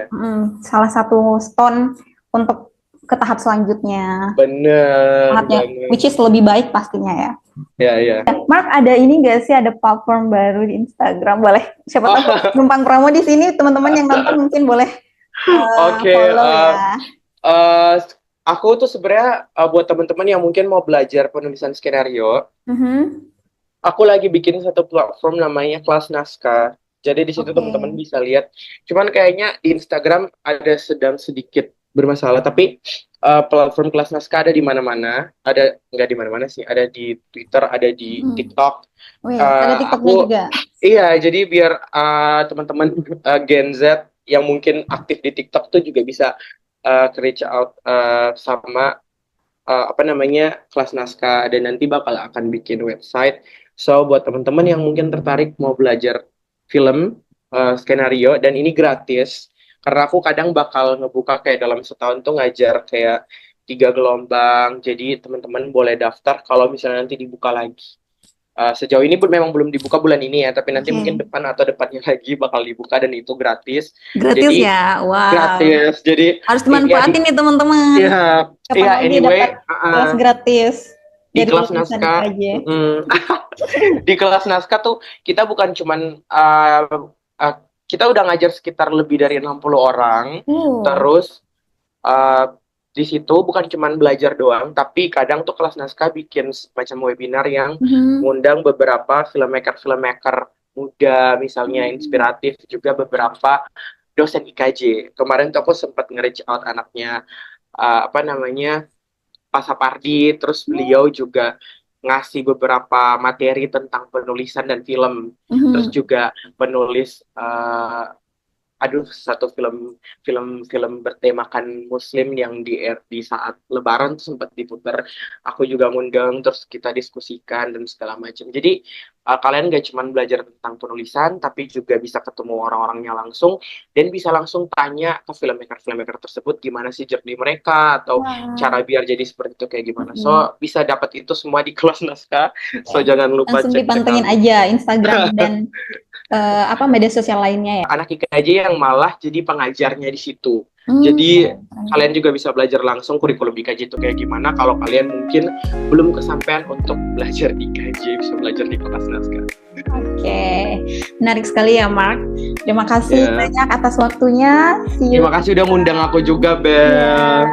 salah satu stone untuk ke tahap selanjutnya. Bener Tahapnya, which banget. is lebih baik pastinya ya. Ya, ya. Mark, ada ini nggak sih, ada platform baru di Instagram? Boleh, siapa tahu Oh, numpang promo di sini, teman-teman yang nonton mungkin boleh oke. follow ya. Eh, aku tuh sebenarnya buat teman-teman yang mungkin mau belajar penulisan skenario, Mhm. aku lagi bikin satu platform namanya Kelas Naskah. Jadi di situ Oke. teman-teman bisa lihat. Cuman kayaknya di Instagram ada sedang sedikit bermasalah. Tapi platform Kelas Naskah ada di mana-mana. Ada nggak di mana-mana sih. Ada di Twitter, ada di Hmm. TikTok. Wih, ada TikToknya Aku juga. iya. Jadi biar teman-teman Gen Z yang mungkin aktif di TikTok tuh juga bisa reach out sama apa namanya kelas naskah dan nanti bakal akan bikin website. So buat teman-teman yang mungkin tertarik mau belajar film skenario dan ini gratis karena aku kadang bakal ngebuka kayak dalam setahun tuh ngajar kayak 3 gelombang. Jadi teman-teman boleh daftar kalau misalnya nanti dibuka lagi. Sejauh ini memang belum dibuka bulan ini ya, tapi nanti mungkin Oke. depan atau depannya lagi bakal dibuka dan itu gratis. Gratis Jadi ya. Wow. gratis. Jadi Harus ya di dimanfaatin nih teman-teman. ya Kapan ya lagi anyway dapat kelas gratis di dari kelas lulusan naskah IKJ? di kelas naskah tuh kita bukan cuman uh, kita udah ngajar sekitar lebih dari 60 orang Uh. terus uh, di situ bukan cuman belajar doang tapi kadang tuh kelas naskah bikin semacam webinar yang Mhm. ngundang beberapa filmmaker muda misalnya inspiratif juga beberapa dosen IKJ kemarin tuh aku sempat nge-reach out anaknya apa namanya Pak Sapardi, terus beliau juga ngasih beberapa materi tentang penulisan dan film. Terus juga penulis satu film bertemakan Muslim yang di saat Lebaran tuh sempat diputar. Aku juga ngundang, terus kita diskusikan dan segala macam. Jadi kalian gak cuma belajar tentang penulisan, tapi juga bisa ketemu orang-orangnya langsung dan bisa langsung tanya ke filmmaker tersebut gimana sih journey mereka atau Wah. cara biar jadi seperti itu kayak gimana. So bisa dapat itu semua di kelas naskah. So jangan lupa Langsung cek dipantengin out. aja Instagram dan media sosial lainnya ya. Anak IKJ yang malah jadi pengajarnya di situ. Hmm, Jadi keren. kalian juga bisa belajar langsung kurikulum IKJ itu kayak gimana. Kalau kalian mungkin belum kesampaian untuk belajar di IKJ, bisa belajar di kelas naskah. Oke, menarik sekali ya Mark. Terima kasih Ya. banyak atas waktunya. See you. Terima kasih udah ngundang aku juga, Bel. Ya.